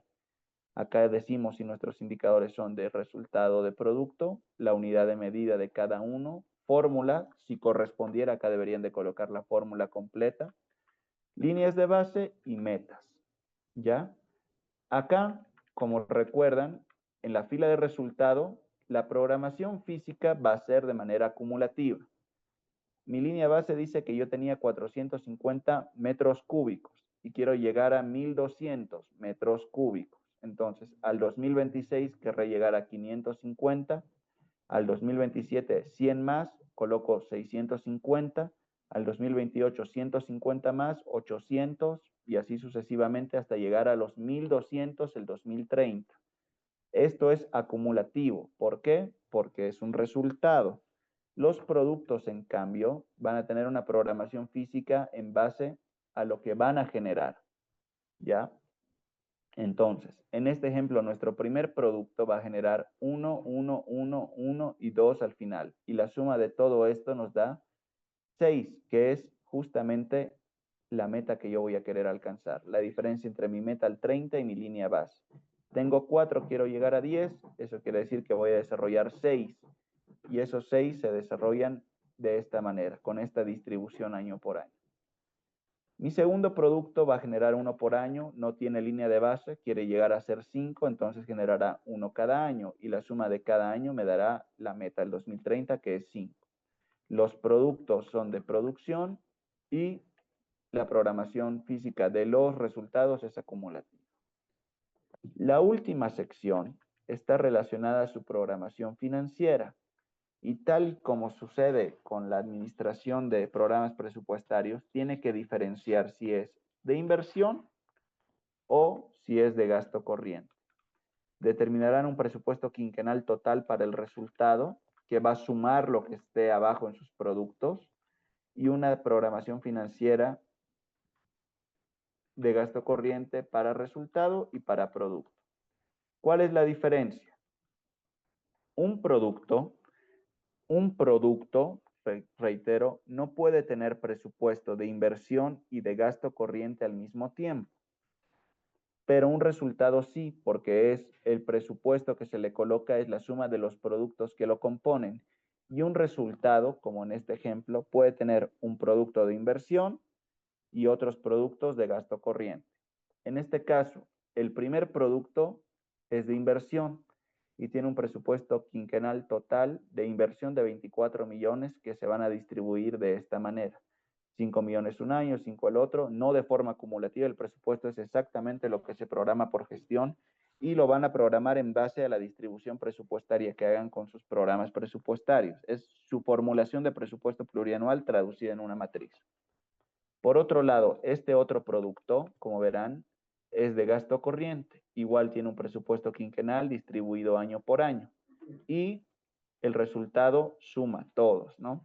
Acá decimos si nuestros indicadores son de resultado de producto, la unidad de medida de cada uno, fórmula, si correspondiera, acá deberían de colocar la fórmula completa, líneas de base y metas. ¿Ya? Acá, como recuerdan, en la fila de resultado, la programación física va a ser de manera acumulativa. Mi línea base dice que yo tenía 450 metros cúbicos y quiero llegar a 1200 metros cúbicos. Entonces, al 2026 querré llegar a 550, al 2027 100 más, coloco 650, al 2028 150 más, 800 y así sucesivamente hasta llegar a los 1200 el 2030. Esto es acumulativo. ¿Por qué? Porque es un resultado. Los productos, en cambio, van a tener una programación física en base a lo que van a generar, ¿ya? Entonces, en este ejemplo, nuestro primer producto va a generar 1, 1, 1, 1 y 2 al final. Y la suma de todo esto nos da 6, que es justamente la meta que yo voy a querer alcanzar. La diferencia entre mi meta al 30 y mi línea base. Tengo 4, quiero llegar a 10. Eso quiere decir que voy a desarrollar 6. Y esos 6 se desarrollan de esta manera, con esta distribución año por año. Mi segundo producto va a generar 1 por año, no tiene línea de base, quiere llegar a ser 5, entonces generará 1 cada año y la suma de cada año me dará la meta del 2030, que es 5. Los productos son de producción y la programación física de los resultados es acumulativa. La última sección está relacionada a su programación financiera y tal como sucede con la administración de programas presupuestarios, tiene que diferenciar si es de inversión o si es de gasto corriente. Determinarán un presupuesto quinquenal total para el resultado, que va a sumar lo que esté abajo en sus productos, y una programación financiera de gasto corriente para resultado y para producto. ¿Cuál es la diferencia? Un producto, reitero, no puede tener presupuesto de inversión y de gasto corriente al mismo tiempo. Pero un resultado sí, porque es el presupuesto que se le coloca, es la suma de los productos que lo componen. Y un resultado, como en este ejemplo, puede tener un producto de inversión y otros productos de gasto corriente. En este caso, el primer producto es de inversión y tiene un presupuesto quinquenal total de inversión de 24 millones que se van a distribuir de esta manera. 5 millones un año, 5 el otro, no de forma acumulativa, el presupuesto es exactamente lo que se programa por gestión y lo van a programar en base a la distribución presupuestaria que hagan con sus programas presupuestarios. Es su formulación de presupuesto plurianual traducida en una matriz. Por otro lado, este otro producto, como verán, es de gasto corriente. Igual tiene un presupuesto quinquenal distribuido año por año. Y el resultado suma todos, ¿no?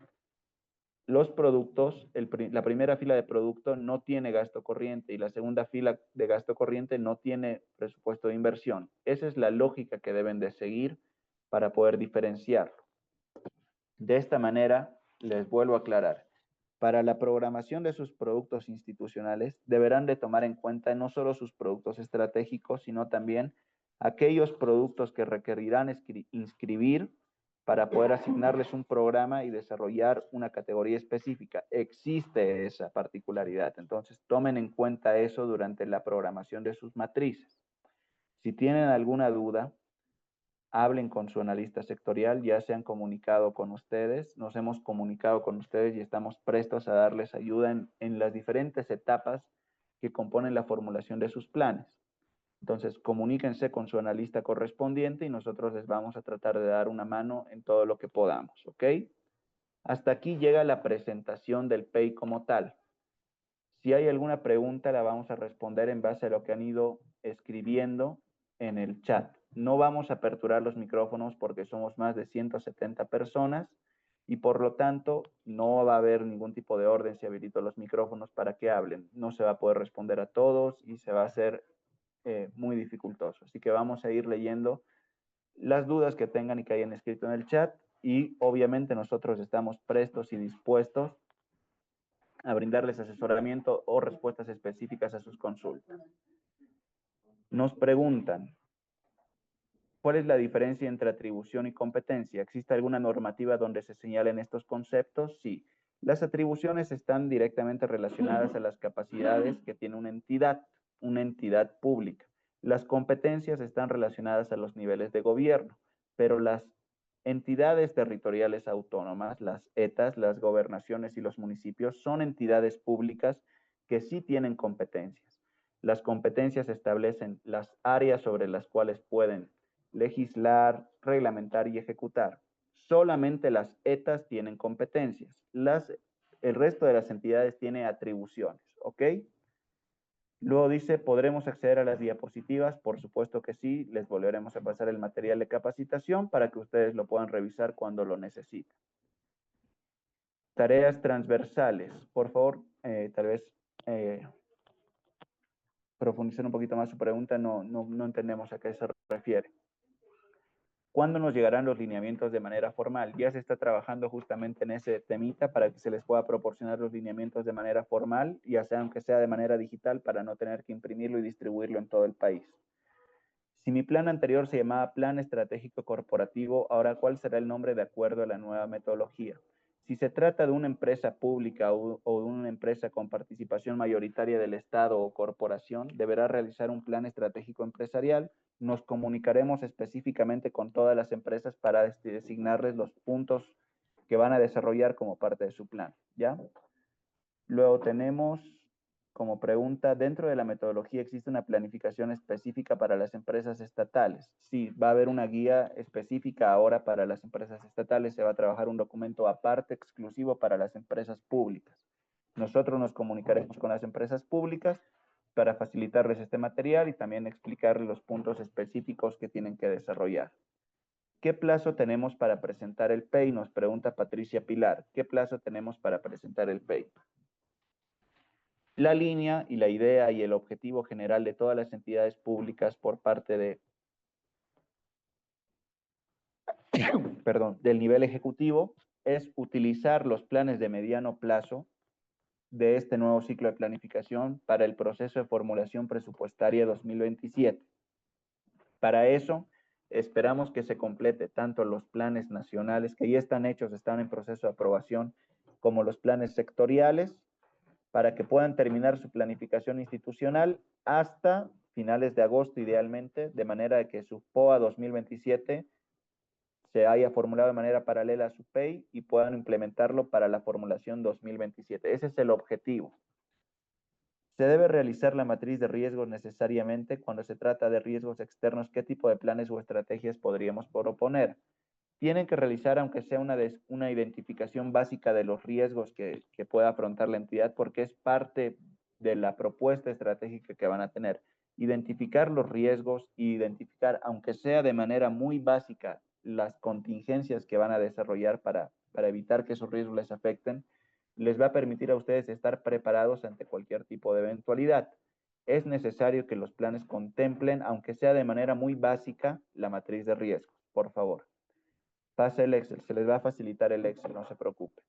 Los productos, la primera fila de producto no tiene gasto corriente y la segunda fila de gasto corriente no tiene presupuesto de inversión. Esa es la lógica que deben de seguir para poder diferenciarlo. De esta manera, les vuelvo a aclarar, para la programación de sus productos institucionales deberán de tomar en cuenta no solo sus productos estratégicos, sino también aquellos productos que requerirán inscribir para poder asignarles un programa y desarrollar una categoría específica. Existe esa particularidad, entonces tomen en cuenta eso durante la programación de sus matrices. Si tienen alguna duda, hablen con su analista sectorial, ya se han comunicado con ustedes, nos hemos comunicado con ustedes y estamos prestos a darles ayuda en las diferentes etapas que componen la formulación de sus planes. Entonces, comuníquense con su analista correspondiente y nosotros les vamos a tratar de dar una mano en todo lo que podamos, ¿ok? Hasta aquí llega la presentación del PEI como tal. Si hay alguna pregunta, la vamos a responder en base a lo que han ido escribiendo en el chat. No vamos a aperturar los micrófonos porque somos más de 170 personas y por lo tanto no va a haber ningún tipo de orden si habilito los micrófonos para que hablen. No se va a poder responder a todos y se va a hacer muy dificultoso. Así que vamos a ir leyendo las dudas que tengan y que hayan escrito en el chat y obviamente nosotros estamos prestos y dispuestos a brindarles asesoramiento o respuestas específicas a sus consultas. Nos preguntan, ¿cuál es la diferencia entre atribución y competencia? ¿Existe alguna normativa donde se señalen estos conceptos? Sí. Las atribuciones están directamente relacionadas a las capacidades que tiene una entidad pública. Las competencias están relacionadas a los niveles de gobierno, pero las entidades territoriales autónomas, las ETAs, las gobernaciones y los municipios, son entidades públicas que sí tienen competencias. Las competencias establecen las áreas sobre las cuales pueden legislar, reglamentar y ejecutar. Solamente las ETAs tienen competencias. El resto de las entidades tiene atribuciones, ¿ok? Luego dice, ¿podremos acceder a las diapositivas? Por supuesto que sí, les volveremos a pasar el material de capacitación para que ustedes lo puedan revisar cuando lo necesiten. Tareas transversales. Por favor, tal vez profundizar un poquito más su pregunta, no entendemos a qué se refiere. ¿Cuándo nos llegarán los lineamientos de manera formal? Ya se está trabajando justamente en ese temita para que se les pueda proporcionar los lineamientos de manera formal, ya sea aunque sea de manera digital, para no tener que imprimirlo y distribuirlo en todo el país. Si mi plan anterior se llamaba Plan Estratégico Corporativo, ahora ¿cuál será el nombre de acuerdo a la nueva metodología? Si se trata de una empresa pública o de una empresa con participación mayoritaria del Estado o corporación, deberá realizar un plan estratégico empresarial. Nos comunicaremos específicamente con todas las empresas para designarles los puntos que van a desarrollar como parte de su plan, ¿ya? Luego tenemos como pregunta, ¿dentro de la metodología existe una planificación específica para las empresas estatales? Sí, va a haber una guía específica ahora para las empresas estatales, se va a trabajar un documento aparte, exclusivo para las empresas públicas. Nosotros nos comunicaremos con las empresas públicas para facilitarles este material y también explicarles los puntos específicos que tienen que desarrollar. ¿Qué plazo tenemos para presentar el PEI? Nos pregunta Patricia Pilar. ¿Qué plazo tenemos para presentar el PEI? La línea y la idea y el objetivo general de todas las entidades públicas por parte de, del nivel ejecutivo es utilizar los planes de mediano plazo de este nuevo ciclo de planificación para el proceso de formulación presupuestaria 2027. Para eso, esperamos que se complete tanto los planes nacionales que ya están hechos, están en proceso de aprobación, como los planes sectoriales, para que puedan terminar su planificación institucional hasta finales de agosto idealmente, de manera que su POA 2027 se haya formulado de manera paralela a su PEI y puedan implementarlo para la formulación 2027. Ese es el objetivo. Se debe realizar la matriz de riesgos necesariamente cuando se trata de riesgos externos. ¿Qué tipo de planes o estrategias podríamos proponer? Tienen que realizar, aunque sea una identificación básica de los riesgos que pueda afrontar la entidad, porque es parte de la propuesta estratégica que van a tener. Identificar los riesgos y identificar, aunque sea de manera muy básica, las contingencias que van a desarrollar para evitar que esos riesgos les afecten, les va a permitir a ustedes estar preparados ante cualquier tipo de eventualidad. Es necesario que los planes contemplen, aunque sea de manera muy básica, la matriz de riesgos, por favor. Pasa el Excel, se les va a facilitar el Excel, no se preocupe.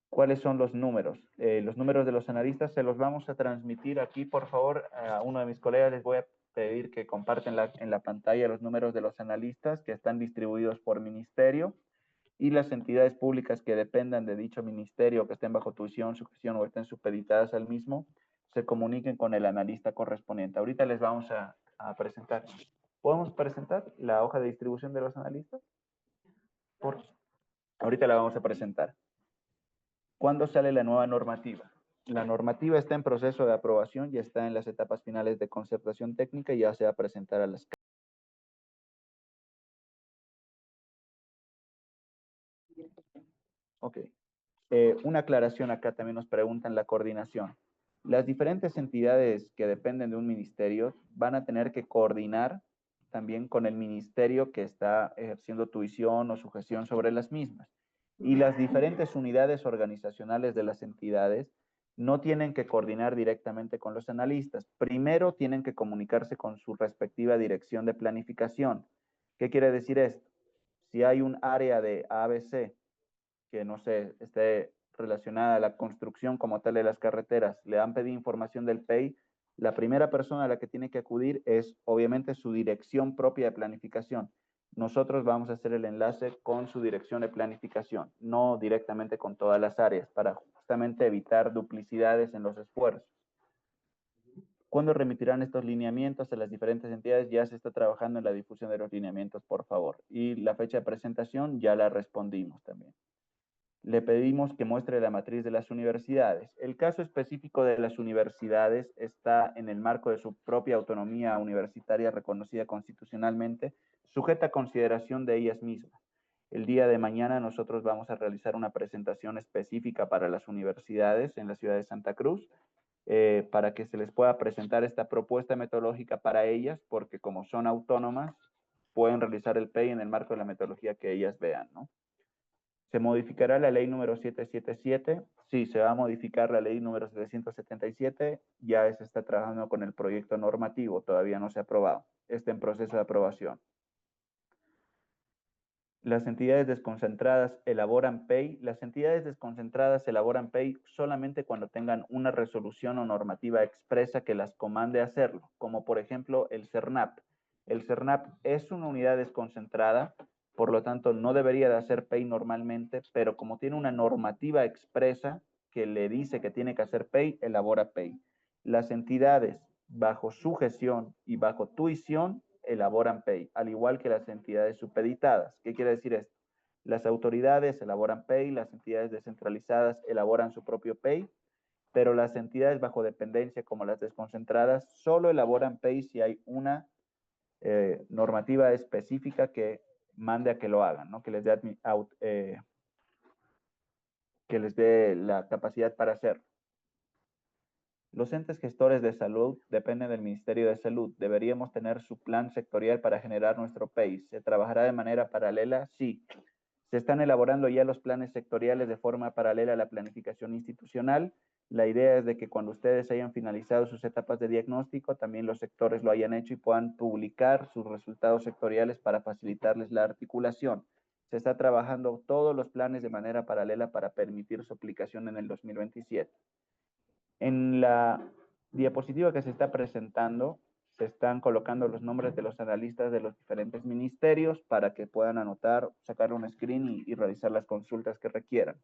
¿Cuáles son los números? Los números de los analistas se los vamos a transmitir aquí, por favor. A uno de mis colegas les voy a pedir que comparten en la pantalla los números de los analistas que están distribuidos por ministerio y las entidades públicas que dependan de dicho ministerio, que estén bajo tuición, sujeción o estén supeditadas al mismo, se comuniquen con el analista correspondiente. Ahorita les vamos a presentar. ¿Podemos presentar la hoja de distribución de los analistas? Ahorita la vamos a presentar. ¿Cuándo sale la nueva normativa? La normativa está en proceso de aprobación, ya está en las etapas finales de concertación técnica y ya se va a presentar a las... Ok. Una aclaración acá también nos preguntan la coordinación. Las diferentes entidades que dependen de un ministerio van a tener que coordinar también con el ministerio que está ejerciendo tuición o sujeción sobre las mismas. Y las diferentes unidades organizacionales de las entidades no tienen que coordinar directamente con los analistas. Primero tienen que comunicarse con su respectiva dirección de planificación. ¿Qué quiere decir esto? Si hay un área de ABC que no sé, esté relacionada a la construcción como tal de las carreteras, le han pedido información del PEI, la primera persona a la que tiene que acudir es obviamente su dirección propia de planificación. Nosotros vamos a hacer el enlace con su dirección de planificación, no directamente con todas las áreas, para justamente evitar duplicidades en los esfuerzos. ¿Cuándo remitirán estos lineamientos a las diferentes entidades? Ya se está trabajando en la difusión de los lineamientos, por favor. Y la fecha de presentación ya la respondimos también. Le pedimos que muestre la matriz de las universidades. El caso específico de las universidades está en el marco de su propia autonomía universitaria reconocida constitucionalmente, sujeta a consideración de ellas mismas. El día de mañana nosotros vamos a realizar una presentación específica para las universidades en la ciudad de Santa Cruz, para que se les pueda presentar esta propuesta metodológica para ellas, porque como son autónomas, pueden realizar el PEI en el marco de la metodología que ellas vean, ¿no? ¿Se modificará la ley número 777? Sí, se va a modificar la ley número 777. Ya se está trabajando con el proyecto normativo, todavía no se ha aprobado. Está en proceso de aprobación. Las entidades desconcentradas elaboran PEI. Las entidades desconcentradas elaboran PEI solamente cuando tengan una resolución o normativa expresa que las comande a hacerlo, como por ejemplo el CERNAP. El CERNAP es una unidad desconcentrada, por lo tanto no debería de hacer Pay normalmente, pero como tiene una normativa expresa que le dice que tiene que hacer Pay, elabora Pay. Las entidades bajo su gestión y bajo tuición elaboran Pay, al igual que las entidades supeditadas. ¿Qué quiere decir esto? Las autoridades elaboran Pay, las entidades descentralizadas elaboran su propio Pay, pero las entidades bajo dependencia, como las desconcentradas, solo elaboran Pay si hay una normativa específica que mande a que lo hagan, ¿no? Que les dé la capacidad para hacerlo. Los entes gestores de salud dependen del Ministerio de Salud. ¿Deberíamos tener su plan sectorial para generar nuestro PACE? ¿Se trabajará de manera paralela? Sí. Se están elaborando ya los planes sectoriales de forma paralela a la planificación institucional. La idea es de que cuando ustedes hayan finalizado sus etapas de diagnóstico, también los sectores lo hayan hecho y puedan publicar sus resultados sectoriales para facilitarles la articulación. Se está trabajando todos los planes de manera paralela para permitir su aplicación en el 2027. En la diapositiva que se está presentando, se están colocando los nombres de los analistas de los diferentes ministerios para que puedan anotar, sacar un screen y realizar las consultas que requieran.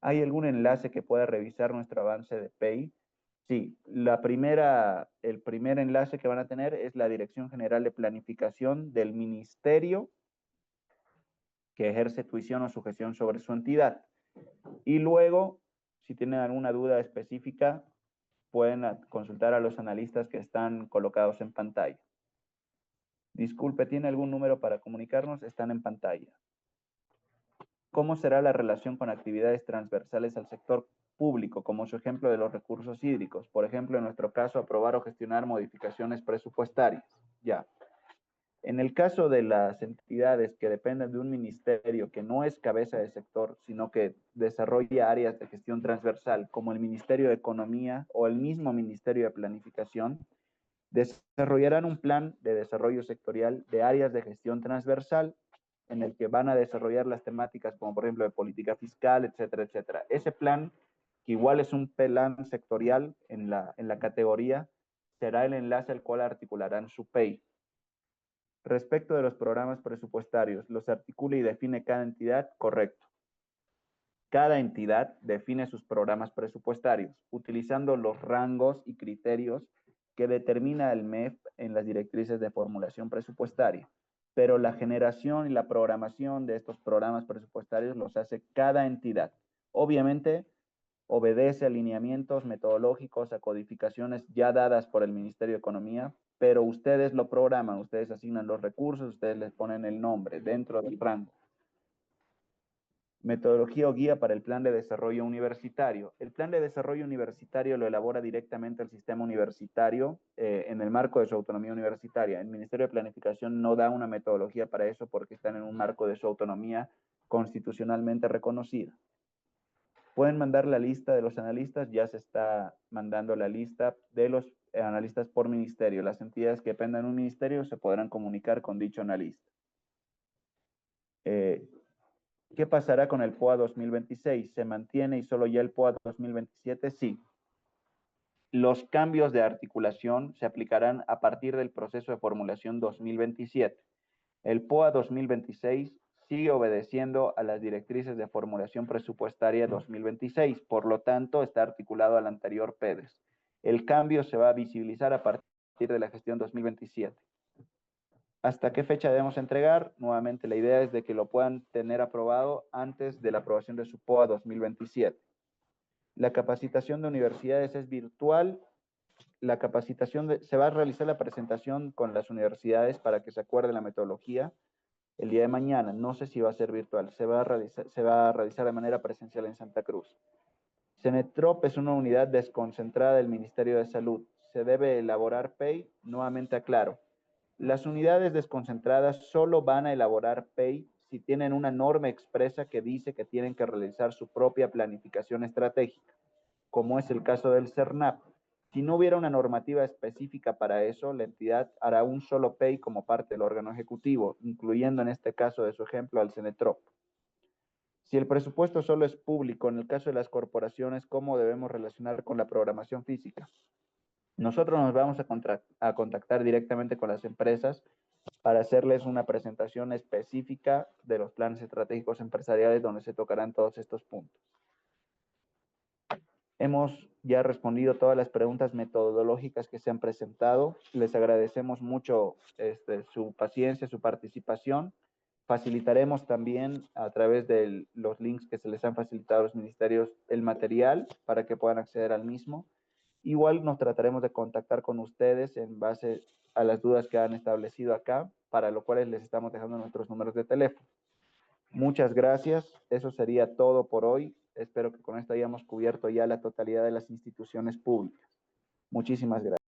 ¿Hay algún enlace que pueda revisar nuestro avance de PEI? Sí, el primer enlace que van a tener es la Dirección General de Planificación del Ministerio que ejerce tuición o sujeción sobre su entidad. Y luego, si tienen alguna duda específica, pueden consultar a los analistas que están colocados en pantalla. Disculpe, ¿tiene algún número para comunicarnos? Están en pantalla. ¿Cómo será la relación con actividades transversales al sector público, como su ejemplo de los recursos hídricos? Por ejemplo, en nuestro caso, aprobar o gestionar modificaciones presupuestarias. Ya. En el caso de las entidades que dependen de un ministerio que no es cabeza de sector, sino que desarrolla áreas de gestión transversal, como el Ministerio de Economía o el mismo Ministerio de Planificación, desarrollarán un plan de desarrollo sectorial de áreas de gestión transversal en el que van a desarrollar las temáticas como por ejemplo de política fiscal, etcétera, etcétera. Ese plan, que igual es un plan sectorial en la categoría, será el enlace al cual articularán su PEI. Respecto de los programas presupuestarios, ¿los articula y define cada entidad? Correcto. Cada entidad define sus programas presupuestarios, utilizando los rangos y criterios que determina el MEF en las directrices de formulación presupuestaria. Pero la generación y la programación de estos programas presupuestarios los hace cada entidad. Obviamente, obedece a lineamientos metodológicos, a codificaciones ya dadas por el Ministerio de Economía, pero ustedes lo programan, ustedes asignan los recursos, ustedes les ponen el nombre dentro del rango. Metodología o guía para el plan de desarrollo universitario. El plan de desarrollo universitario lo elabora directamente el sistema universitario en el marco de su autonomía universitaria. El Ministerio de Planificación no da una metodología para eso porque están en un marco de su autonomía constitucionalmente reconocida. Pueden mandar la lista de los analistas, ya se está mandando la lista de los analistas por ministerio. Las entidades que dependan de un ministerio se podrán comunicar con dicho analista. ¿Qué pasará con el POA 2026? ¿Se mantiene y solo ya el POA 2027? Sí. Los cambios de articulación se aplicarán a partir del proceso de formulación 2027. El POA 2026 sigue obedeciendo a las directrices de formulación presupuestaria 2026, por lo tanto está articulado al anterior PEDES. El cambio se va a visibilizar a partir de la gestión 2027. ¿Hasta qué fecha debemos entregar? Nuevamente, la idea es de que lo puedan tener aprobado antes de la aprobación de su POA 2027. La capacitación de universidades es virtual. La capacitación se va a realizar la presentación con las universidades para que se acuerde la metodología el día de mañana. No sé si va a ser virtual. Se va a realizar de manera presencial en Santa Cruz. Cenetrop es una unidad desconcentrada del Ministerio de Salud. Se debe elaborar PEI. Nuevamente aclaro. Las unidades desconcentradas solo van a elaborar PEI si tienen una norma expresa que dice que tienen que realizar su propia planificación estratégica, como es el caso del CERNAP. Si no hubiera una normativa específica para eso, la entidad hará un solo PEI como parte del órgano ejecutivo, incluyendo en este caso de su ejemplo al CENETROP. Si el presupuesto solo es público, en el caso de las corporaciones, ¿cómo debemos relacionar con la programación física? Nosotros nos vamos a contactar directamente con las empresas para hacerles una presentación específica de los planes estratégicos empresariales donde se tocarán todos estos puntos. Hemos ya respondido todas las preguntas metodológicas que se han presentado. Les agradecemos mucho su paciencia, su participación. Facilitaremos también a través de los links que se les han facilitado a los ministerios el material para que puedan acceder al mismo. Igual nos trataremos de contactar con ustedes en base a las dudas que han establecido acá, para lo cual les estamos dejando nuestros números de teléfono. Muchas gracias. Eso sería todo por hoy. Espero que con esto hayamos cubierto ya la totalidad de las instituciones públicas. Muchísimas gracias.